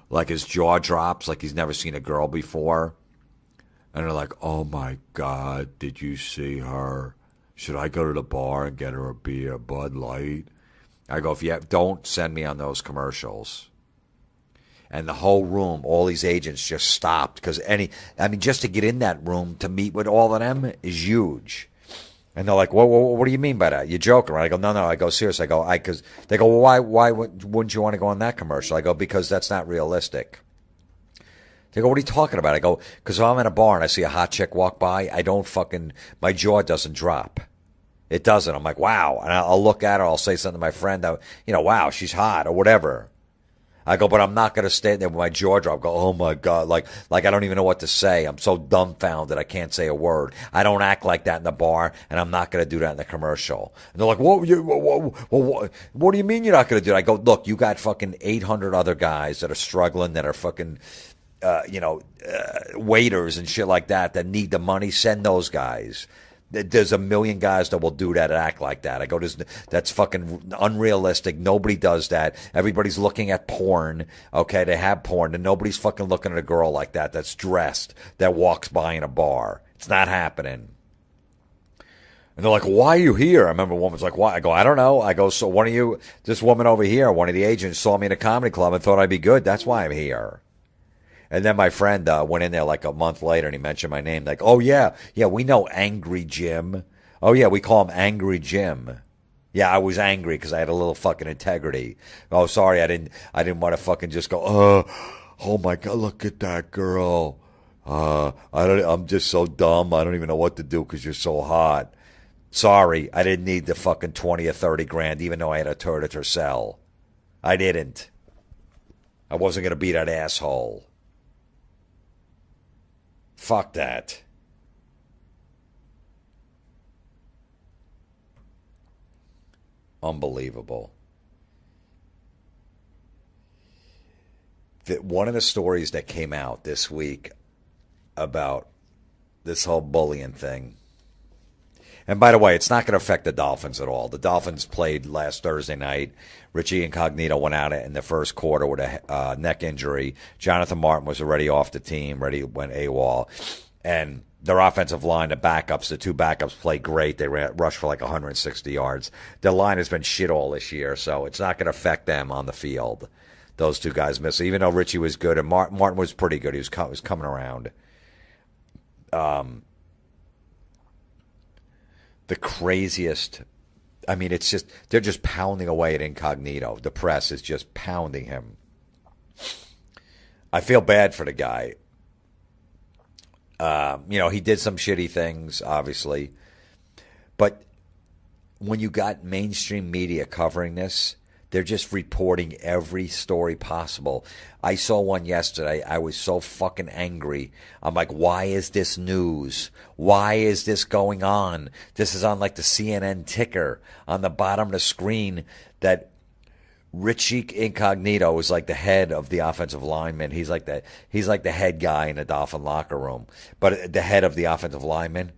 like his jaw drops, like he's never seen a girl before. And they're like, oh my God, did you see her? Should I go to the bar and get her a beer, Bud Light? I go, don't send me on those commercials. And the whole room, all these agents just stopped because just to get in that room to meet with all of them is huge. And they're like, what do you mean by that? You're joking, right? I go, no. I go, seriously. I go, because they go, well, why wouldn't you want to go on that commercial? I go, because that's not realistic. They go, what are you talking about? I go, because if I'm in a bar and I see a hot chick walk by, my jaw doesn't drop. It doesn't. I'm like, wow. And I'll look at her. I'll say something to my friend, wow, she's hot or whatever. I go, but I'm not going to stand there with my jaw drop. Go, oh my God, like I don't even know what to say. I'm so dumbfounded I can't say a word. I don't act like that in the bar, and I'm not going to do that in the commercial. And they're like, what do you mean you're not going to do it? I go, look, you got fucking 800 other guys that are struggling, that are fucking, waiters and shit like that need the money. Send those guys. There's a million guys that will do that and act like that. I go, that's fucking unrealistic. Nobody does that. Everybody's looking at porn. Okay, they have porn, and nobody's fucking looking at a girl like that that's dressed, that walks by in a bar. It's not happening. And they're like, why are you here? I remember a woman's like, why? I go, I don't know. I go, so this woman over here, one of the agents saw me in a comedy club and thought I'd be good. That's why I'm here. And then my friend went in there like a month later and he mentioned my name. Like, oh, yeah, we know Angry Jim. Oh, yeah, we call him Angry Jim. Yeah, I was angry because I had a little fucking integrity. Oh, sorry, I didn't want to fucking just go, oh my God, look at that girl. I'm just so dumb. I don't even know what to do because you're so hot. Sorry, I didn't need the fucking 20 or 30 grand, even though I had a turd at her cell. I didn't. I wasn't going to be that asshole. Fuck that. Unbelievable. One of the stories that came out this week about this whole bullying thing. And by the way, it's not going to affect the Dolphins at all. The Dolphins played last Thursday night. Richie Incognito went out in the first quarter with a neck injury. Jonathan Martin was already off the team, went AWOL. And their offensive line, the two backups played great. They rushed for like 160 yards. Their line has been shit all this year, so it's not going to affect them on the field. Those two guys missed. Even though Richie was good and Martin was pretty good. He was coming around. The craziest. I mean, it's just they're just pounding away at Incognito. The press is just pounding him. I feel bad for the guy. He did some shitty things, obviously. But when you got mainstream media covering this, they're just reporting every story possible. I saw one yesterday. I was so fucking angry. I'm like, why is this news? Why is this going on? This is on like the CNN ticker on the bottom of the screen that Richie Incognito is like the head of the offensive lineman. He's like the head guy in the Dolphin locker room. But the head of the offensive lineman,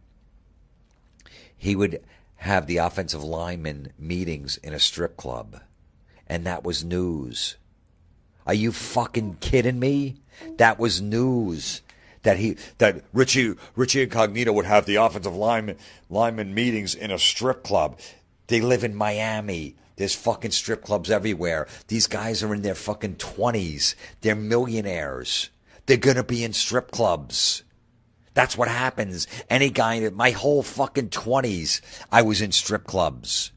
he would have the offensive lineman meetings in a strip club. And that was news. Are you fucking kidding me? That was news. That Richie Incognito would have the offensive lineman meetings in a strip club. They live in Miami. There's fucking strip clubs everywhere. These guys are in their fucking 20s. They're millionaires. They're going to be in strip clubs. That's what happens. Any guy, my whole fucking 20s, I was in strip clubs.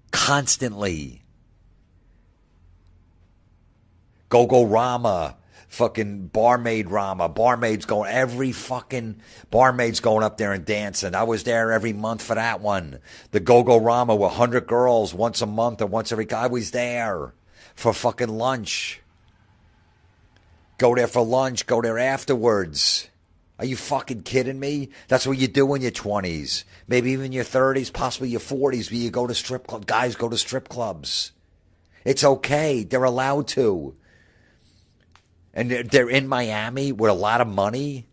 Constantly. Go Rama. Fucking barmaid Rama. Barmaid's going up there and dancing. I was there every month for that one. The Go Rama with 100 girls once a month or once every guy. I was there for fucking lunch. Go there for lunch. Go there afterwards. Are you fucking kidding me? That's what you do in your 20s. Maybe even your 30s, possibly your 40s, where you go to strip clubs. Guys go to strip clubs. It's okay. They're allowed to. And they're in Miami with a lot of money.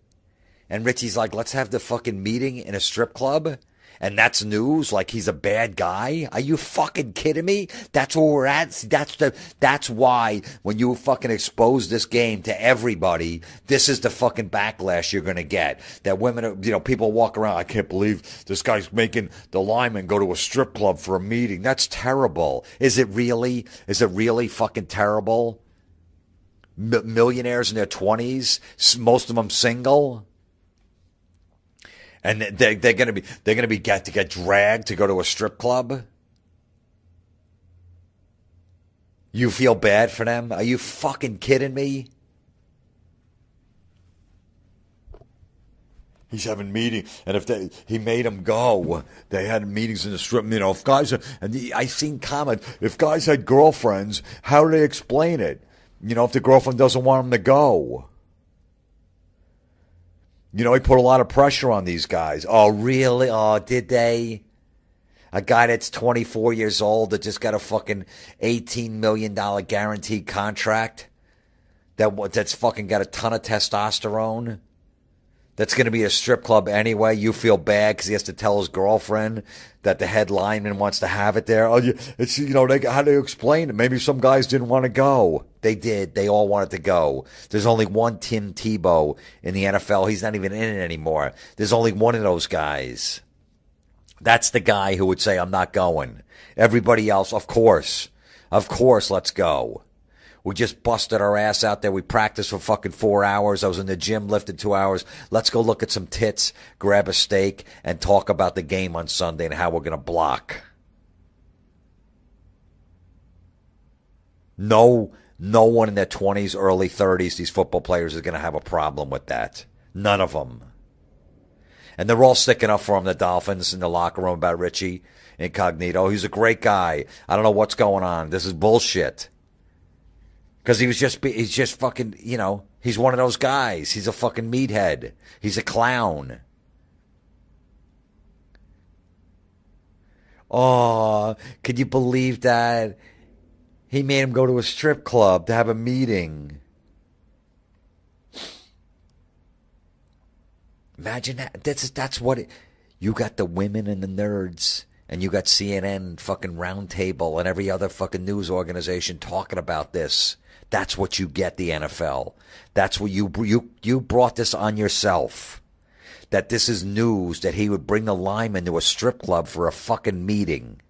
And Richie's like, let's have the fucking meeting in a strip club. And that's news, like he's a bad guy. Are you fucking kidding me? That's where we're at. That's why when you fucking expose this game to everybody, this is the fucking backlash you're gonna get. That women, people walk around. I can't believe this guy's making the lineman go to a strip club for a meeting. That's terrible. Is it really? Is it really fucking terrible? Millionaires in their 20s, most of them single. And they're gonna get dragged to go to a strip club. You feel bad for them? Are you fucking kidding me? He's having meetings, and he made them go. They had meetings in the strip. If guys, I seen comments. If guys had girlfriends, how do they explain it? If the girlfriend doesn't want them to go. He put a lot of pressure on these guys. Oh, really? Oh, did they? A guy that's 24 years old that just got a fucking $18 million guaranteed contract that's fucking got a ton of testosterone, that's going to be a strip club anyway. You feel bad because he has to tell his girlfriend that the head lineman wants to have it there. Oh, it's how do you explain it? Maybe some guys didn't want to go. They did. They all wanted to go. There's only one Tim Tebow in the NFL. He's not even in it anymore. There's only one of those guys. That's the guy who would say, I'm not going. Everybody else, of course, let's go. We just busted our ass out there. We practiced for fucking 4 hours. I was in the gym lifting 2 hours. Let's go look at some tits, grab a steak, and talk about the game on Sunday and how we're going to block. No one in their 20s, early 30s, these football players is going to have a problem with that. None of them. And they're all sticking up for him, the Dolphins, in the locker room about Richie Incognito. He's a great guy. I don't know what's going on. This is bullshit. Because he's just fucking, he's one of those guys. He's a fucking meathead. He's a clown. Oh, could you believe that? He made him go to a strip club to have a meeting. Imagine that. That's what you got, the women and the nerds, and you got CNN fucking Roundtable and every other fucking news organization talking about this. That's what you get, the NFL. That's what you brought this on yourself. That this is news, that he would bring the lineman to a strip club for a fucking meeting.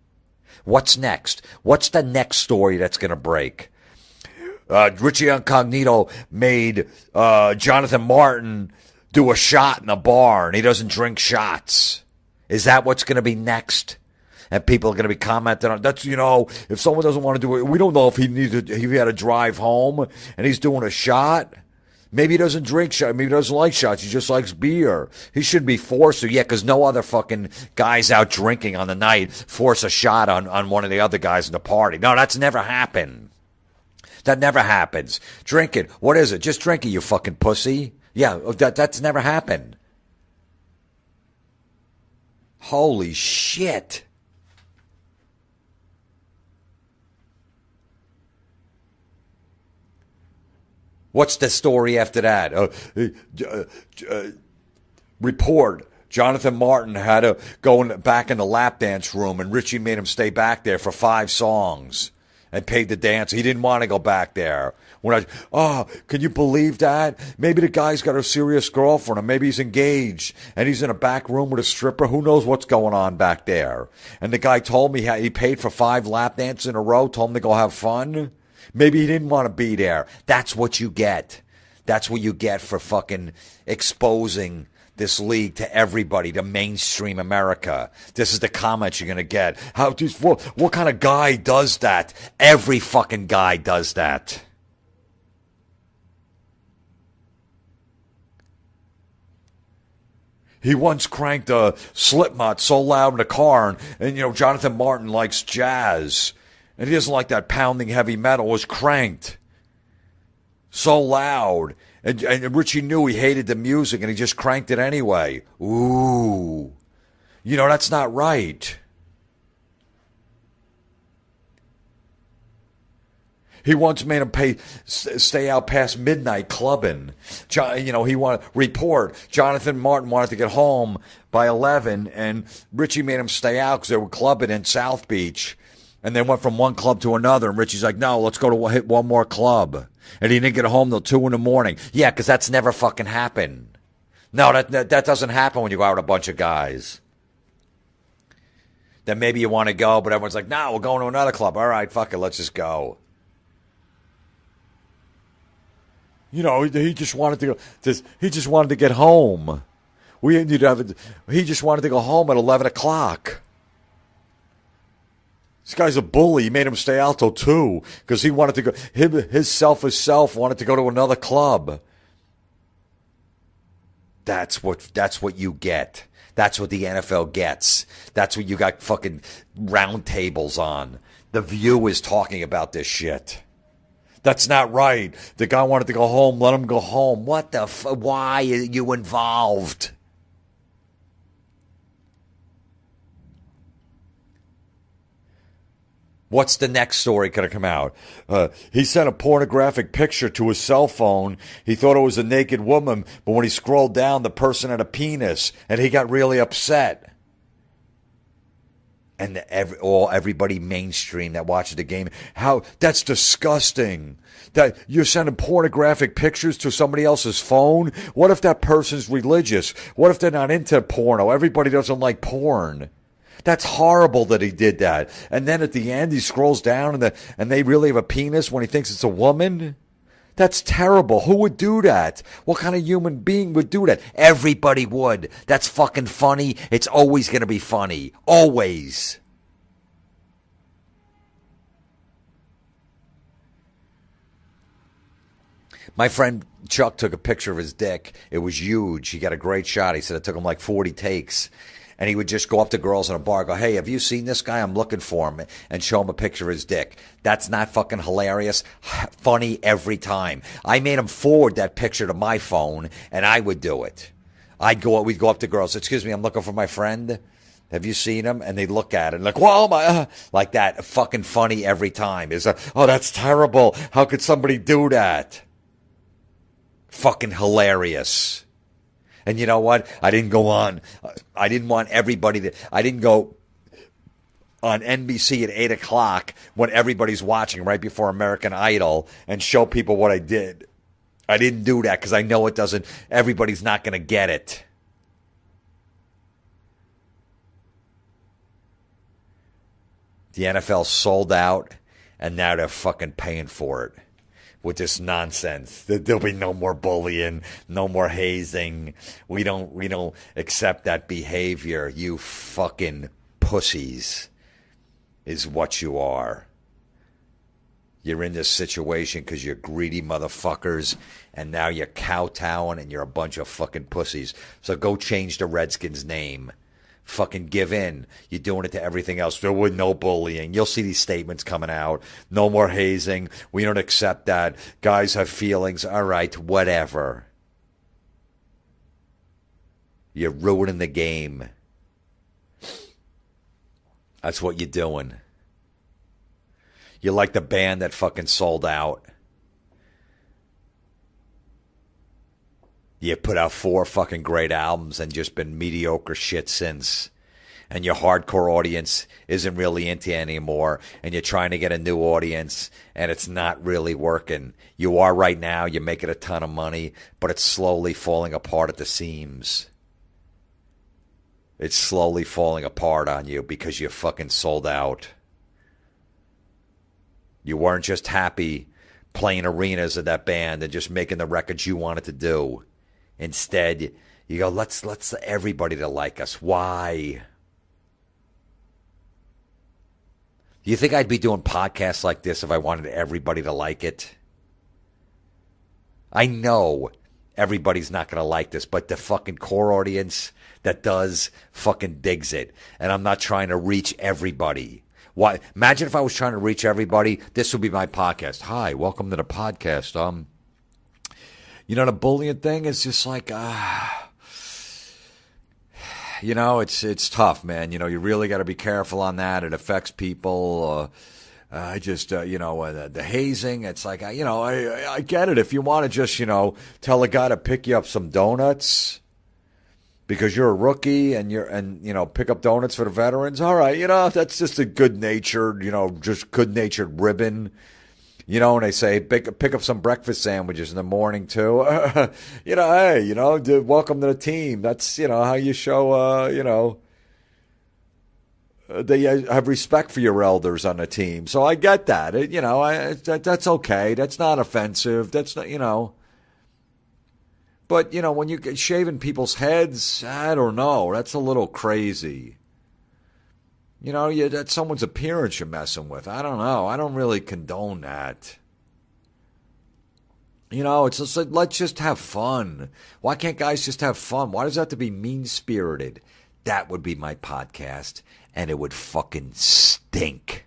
What's next? What's the next story that's going to break? Richie Incognito made Jonathan Martin do a shot in a bar, and he doesn't drink shots. Is that what's going to be next? And people are going to be commenting on that's, if someone doesn't want to do it, we don't know if he had to drive home and he's doing a shot. Maybe he doesn't drink shots. Maybe he doesn't like shots. He just likes beer. He shouldn't be forced to. Yeah, because no other fucking guys out drinking on the night force a shot on one of the other guys in the party. No, that's never happened. That never happens. Drink it. What is it? Just drink it, you fucking pussy. Yeah, that's never happened. Holy shit. What's the story after that? Report. Jonathan Martin had to go back in the lap dance room, and Richie made him stay back there for 5 songs and paid the dance. He didn't want to go back there. Can you believe that? Maybe the guy's got a serious girlfriend, or maybe he's engaged, and he's in a back room with a stripper. Who knows what's going on back there? And the guy told me he paid for 5 lap dances in a row, told him to go have fun. Maybe he didn't want to be there. That's what you get. That's what you get for fucking exposing this league to everybody, to mainstream America. This is the comments you're going to get. What kind of guy does that? Every fucking guy does that. He once cranked a Slipknot so loud in the car, and Jonathan Martin likes jazz. And he doesn't like that pounding heavy metal. It was cranked so loud. And Richie knew he hated the music, and he just cranked it anyway. Ooh. That's not right. He once made him stay out past midnight clubbing. He report. Jonathan Martin wanted to get home by 11, and Richie made him stay out because they were clubbing in South Beach. And they went from one club to another, and Richie's like, no, let's go to hit one more club. And he didn't get home till 2 a.m. Yeah, because that's never fucking happened. No, that doesn't happen when you go out with a bunch of guys. Then maybe you want to go, but everyone's like, no, we're going to another club. All right, fuck it, let's just go. He just wanted to go. He just wanted to get home. He just wanted to go home at 11 o'clock. This guy's a bully. He made him stay out till 2 because he wanted to go. His selfish self wanted to go to another club. That's what you get. That's what the NFL gets. That's what you got fucking roundtables on. The View is talking about this shit. That's not right. The guy wanted to go home. Let him go home. What the why are you involved? What's the next story going to come out? He sent a pornographic picture to his cell phone. He thought it was a naked woman, but when he scrolled down, the person had a penis, and he got really upset. And everybody mainstream that watches the game, that's disgusting. That you're sending pornographic pictures to somebody else's phone? What if that person's religious? What if they're not into porno? Everybody doesn't like porn. That's horrible that he did that. And then at the end, he scrolls down and they really have a penis when he thinks it's a woman. That's terrible. Who would do that? What kind of human being would do that? Everybody would. That's fucking funny. It's always going to be funny. Always. My friend Chuck took a picture of his dick. It was huge. He got a great shot. He said it took him like 40 takes. And he would just go up to girls in a bar, go, hey, have you seen this guy? I'm looking for him, and show him a picture of his dick. That's not fucking hilarious. Funny every time. I made him forward that picture to my phone, and I would do it. We'd go up to girls. Excuse me, I'm looking for my friend. Have you seen him? And they'd look at it and like, whoa, like that. Fucking funny every time. Oh, that's terrible. How could somebody do that? Fucking hilarious. And you know what? I didn't go on. I didn't want everybody to. I didn't go on NBC at 8 o'clock when everybody's watching right before American Idol and show people what I did. I didn't do that because I know it doesn't. Everybody's not going to get it. The NFL sold out, and now they're fucking paying for it. With this nonsense, there'll be no more bullying, no more hazing. We don't accept that behavior. You fucking pussies is what you are. You're in this situation because you're greedy motherfuckers, and now you're kowtowing, and you're a bunch of fucking pussies. So go change the Redskins' name. Fucking give in. You're doing it to everything else. There was no bullying. You'll see these statements coming out. No more hazing. We don't accept that. Guys have feelings. All right, whatever. You're ruining the game. That's what you're doing. You're like the band that fucking sold out. You put out 4 fucking great albums and just been mediocre shit since. And your hardcore audience isn't really into you anymore. And you're trying to get a new audience and it's not really working. You are right now. You're making a ton of money, but it's slowly falling apart at the seams. It's slowly falling apart on you because you fucking sold out. You weren't just happy playing arenas of that band and just making the records you wanted to do. Instead, you go, let's everybody to like us. Why? Do you think I'd be doing podcasts like this if I wanted everybody to like it? I know everybody's not going to like this, but the fucking core audience that does fucking digs it. And I'm not trying to reach everybody. Why? Imagine if I was trying to reach everybody. This would be my podcast. Hi, welcome to the podcast. You know, the bullying thing is just like, you know, it's tough, man. You know, you really got to be careful on that. It affects people. The hazing, it's like, I get it. If you want to just, tell a guy to pick you up some donuts because you're a rookie and pick up donuts for the veterans. All right. That's just a good-natured, just good-natured ribbon. And they say, pick up some breakfast sandwiches in the morning, too. Hey, welcome to the team. That's, how you show, they have respect for your elders on the team. So I get that. That's okay. That's not offensive. That's not, But, when you get shaving people's heads, I don't know. That's a little crazy. That's someone's appearance you're messing with. I don't know. I don't really condone that. It's just like, let's just have fun. Why can't guys just have fun? Why does it have to be mean-spirited? That would be my podcast, and it would fucking stink.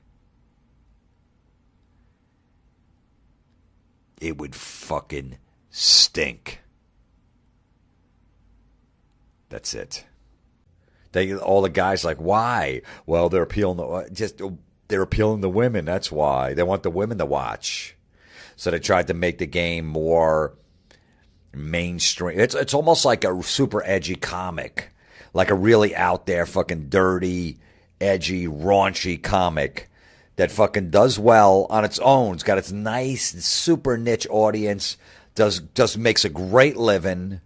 It would fucking stink. That's it. All the guys like, why? Well, they're appealing to women. That's why they want the women to watch. So they tried to make the game more mainstream. It's almost like a super edgy comic, like a really out there, fucking dirty, edgy, raunchy comic that fucking does well on its own. It's got its nice, super niche audience. Makes a great living.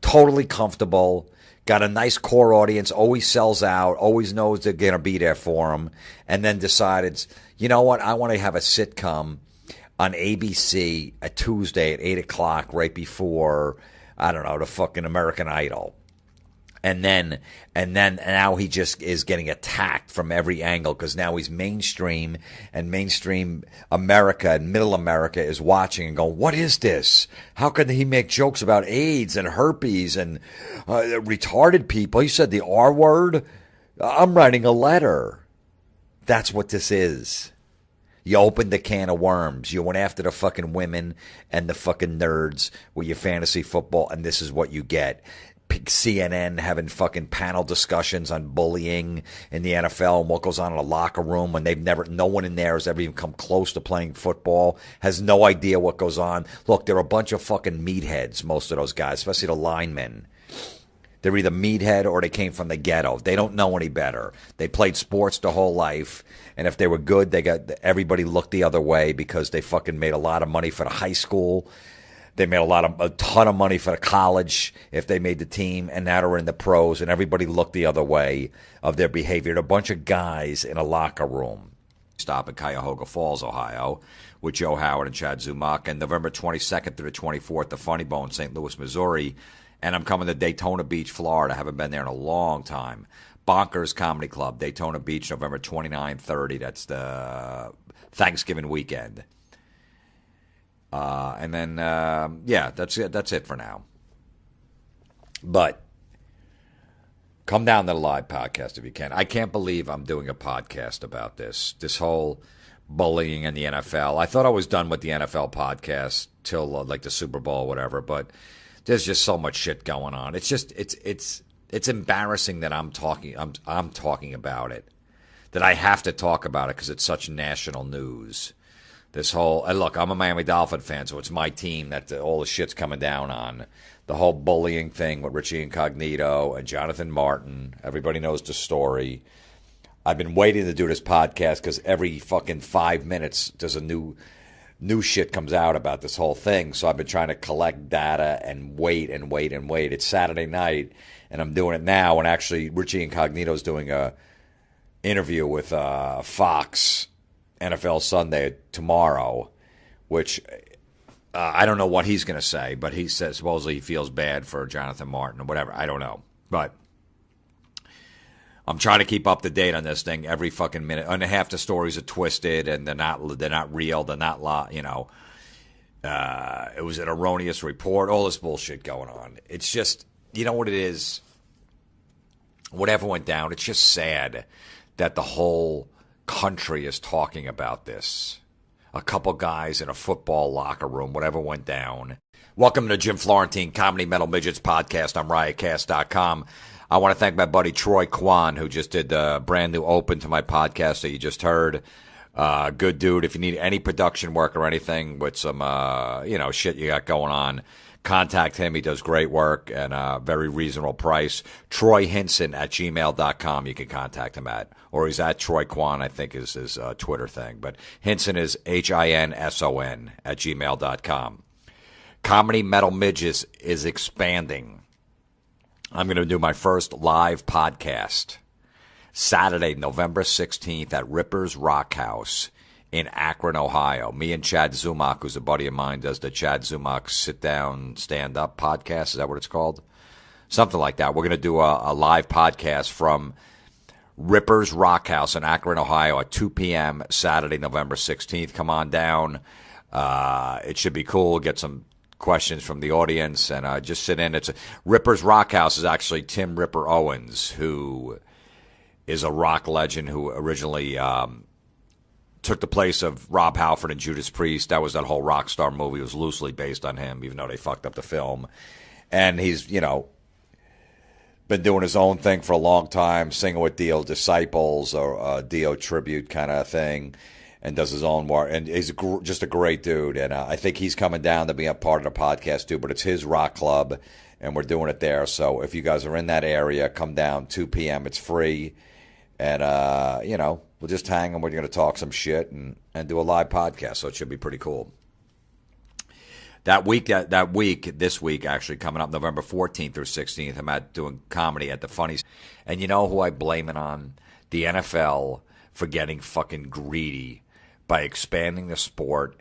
totally comfortable, got a nice core audience, always sells out, always knows they're going to be there for him, and then decided, you know what, I want to have a sitcom on ABC a Tuesday at 8 o'clock right before, I don't know, the fucking American Idol. And now he just is getting attacked from every angle because now he's mainstream, and mainstream America and middle America is watching and going, what is this? How can he make jokes about AIDS and herpes and retarded people? He said the R word. I'm writing a letter. That's what this is. You opened the can of worms. You went after the fucking women and the fucking nerds with your fantasy football, and this is what you get. CNN having fucking panel discussions on bullying in the NFL and what goes on in a locker room when no one in there has ever even come close to playing football, has no idea what goes on. Look, they're a bunch of fucking meatheads, most of those guys, especially the linemen. They're either meathead or they came from the ghetto. They don't know any better. They played sports their whole life, and if they were good, everybody looked the other way because they fucking made a lot of money for the high school. They made a ton of money for the college if they made the team, and now they're in the pros, and everybody looked the other way of their behavior. They're a bunch of guys in a locker room. Stop in Cuyahoga Falls, Ohio, with Joe Howard and Chad Zumock, and November 22nd through the 24th, the Funny Bone, St. Louis, Missouri, and I'm coming to Daytona Beach, Florida. I haven't been there in a long time. Bonkers Comedy Club, Daytona Beach, November 29-30. That's the Thanksgiving weekend. And then, that's it. That's it for now. But come down to the live podcast if you can. I can't believe I'm doing a podcast about this whole bullying in the NFL. I thought I was done with the NFL podcast till like the Super Bowl or whatever, but there's just so much shit going on. It's just, it's embarrassing that I'm talking about it, that I have to talk about it because it's such national news. This whole, and look, I'm a Miami Dolphin fan, so it's my team that all the shit's coming down on. The whole bullying thing with Richie Incognito and Jonathan Martin. Everybody knows the story. I've been waiting to do this podcast because every fucking 5 minutes there's a new shit comes out about this whole thing. So I've been trying to collect data and wait. It's Saturday night, and I'm doing it now. And actually, Richie Incognito's doing a interview with Fox NFL Sunday tomorrow, which I don't know what he's going to say, but he says supposedly he feels bad for Jonathan Martin or whatever. I don't know. But I'm trying to keep up to date on this thing every fucking minute. And half the stories are twisted and they're not real. They're not, it was an erroneous report, all this bullshit going on. It's just, you know what it is? Whatever went down, it's just sad that the whole country is talking about this. A couple guys in a football locker room, whatever went down. Welcome to Jim Florentine Comedy Metal Midgets podcast on riotcast.com. I want to thank my buddy Troy Kwan, who just did the brand new open to my podcast that you just heard. Good dude. If you need any production work or anything with some, shit you got going on, contact him. He does great work and a very reasonable price. Troy Hinson at gmail.com. You can contact him at. Or he's at Troy Kwan, I think is his Twitter thing. But Hinson is HINSON at gmail.com. Comedy Metal Midgets is expanding. I'm going to do my first live podcast Saturday, November 16th at Ripper's Rock House in Akron, Ohio. Me and Chad Zumock, who's a buddy of mine, does the Chad Zumock sit-down, stand-up podcast. Is that what it's called? Something like that. We're going to do a live podcast from Ripper's Rock House in Akron, Ohio at 2 p.m. Saturday, November 16th. Come on down. It should be cool. Get some questions from the audience and just sit in. Ripper's Rock House is actually Tim Ripper Owens, who is a rock legend who originally took the place of Rob Halford and Judas Priest. That was that whole Rockstar movie. It was loosely based on him, even though they fucked up the film. And he's, been doing his own thing for a long time, singing with Dio Disciples or Dio Tribute kind of thing, and does his own work. And he's just a great dude. And I think he's coming down to be a part of the podcast too, but it's his rock club, and we're doing it there. So if you guys are in that area, come down 2 p.m. It's free. And, we'll just hang and we're going to talk some shit and do a live podcast. So it should be pretty cool. This week, actually, coming up November 14th through 16th, I'm out doing comedy at the Funnies. And you know who I blame it on? The NFL for getting fucking greedy by expanding the sport.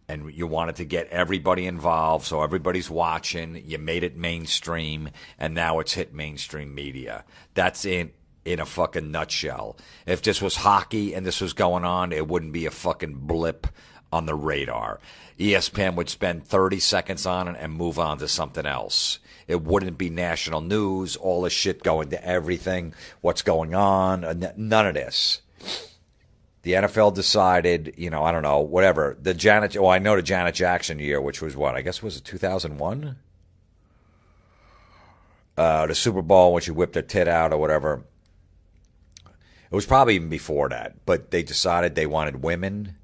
And you wanted to get everybody involved, so everybody's watching. You made it mainstream, and now it's hit mainstream media. That's in a fucking nutshell. If this was hockey and this was going on, it wouldn't be a fucking blip on the radar. ESPN would spend 30 seconds on it and move on to something else. It wouldn't be national news, all this shit going to everything, what's going on, none of this. The NFL decided, I don't know, whatever. I know the Janet Jackson year, which was what? I guess was it 2001? The Super Bowl when she whipped her tit out or whatever. It was probably even before that. But they decided they wanted women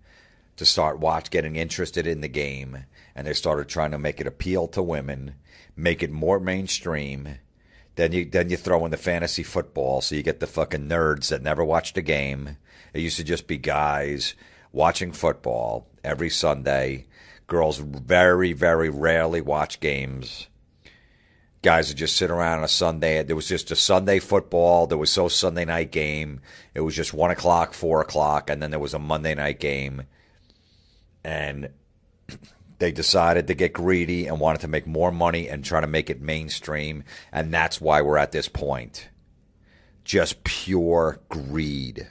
to start getting interested in the game. And they started trying to make it appeal to women, make it more mainstream. Then you throw in the fantasy football, so you get the fucking nerds that never watched a game. It used to just be guys watching football every Sunday. Girls very, very rarely watch games. Guys would just sit around on a Sunday. There was just a Sunday football. There was no Sunday night game. It was just 1 o'clock, 4 o'clock, and then there was a Monday night game. And they decided to get greedy and wanted to make more money and try to make it mainstream. And that's why we're at this point. Just pure greed.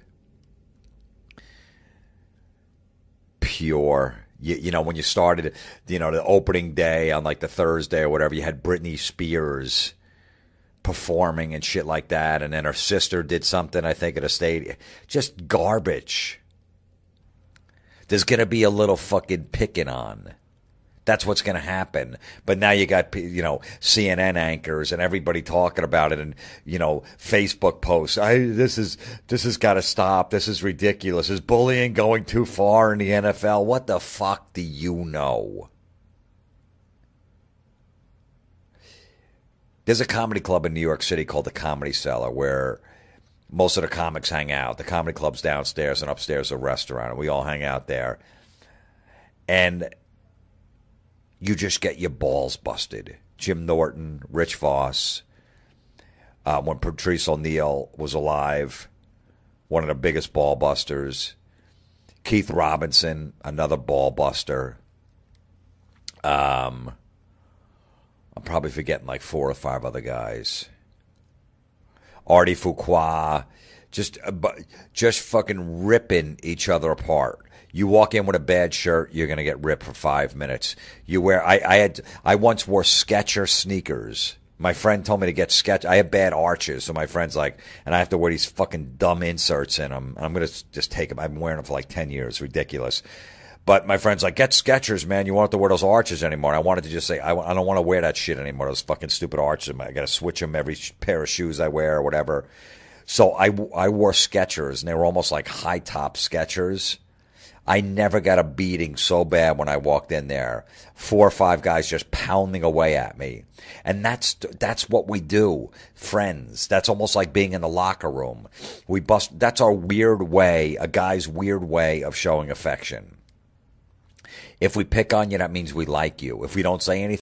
Pure. When you started, the opening day on like the Thursday or whatever, you had Britney Spears performing and shit like that. And then her sister did something, I think, at a stadium. Just garbage. There's going to be a little fucking picking on. That's what's going to happen. But now you got, CNN anchors and everybody talking about it, and, Facebook posts. This has got to stop. This is ridiculous. Is bullying going too far in the NFL? What the fuck do you know? There's a comedy club in New York City called the Comedy Cellar where most of the comics hang out. The comedy club's downstairs, and upstairs is a restaurant, and we all hang out there. And you just get your balls busted. Jim Norton, Rich Voss, when Patrice O'Neal was alive, one of the biggest ball busters. Keith Robinson, another ball buster. I'm probably forgetting like 4 or 5 other guys. Artie Fuqua, just fucking ripping each other apart. You walk in with a bad shirt, you're gonna get ripped for 5 minutes. I once wore Skechers sneakers. My friend told me to get Skechers. I have bad arches, so my friend's like, and I have to wear these fucking dumb inserts in them. And I'm gonna just take them. I've been wearing them for like 10 years. Ridiculous. But my friend's like, get Skechers, man. You won't have to wear those arches anymore. And I wanted to just say, I don't want to wear that shit anymore. Those fucking stupid arches. I got to switch them every pair of shoes I wear or whatever. So I wore Skechers, and they were almost like high-top Skechers. I never got a beating so bad when I walked in there. 4 or 5 guys just pounding away at me. And that's what we do. Friends. That's almost like being in the locker room. That's our weird way, a guy's weird way of showing affection. If we pick on you, that means we like you. If we don't say anything,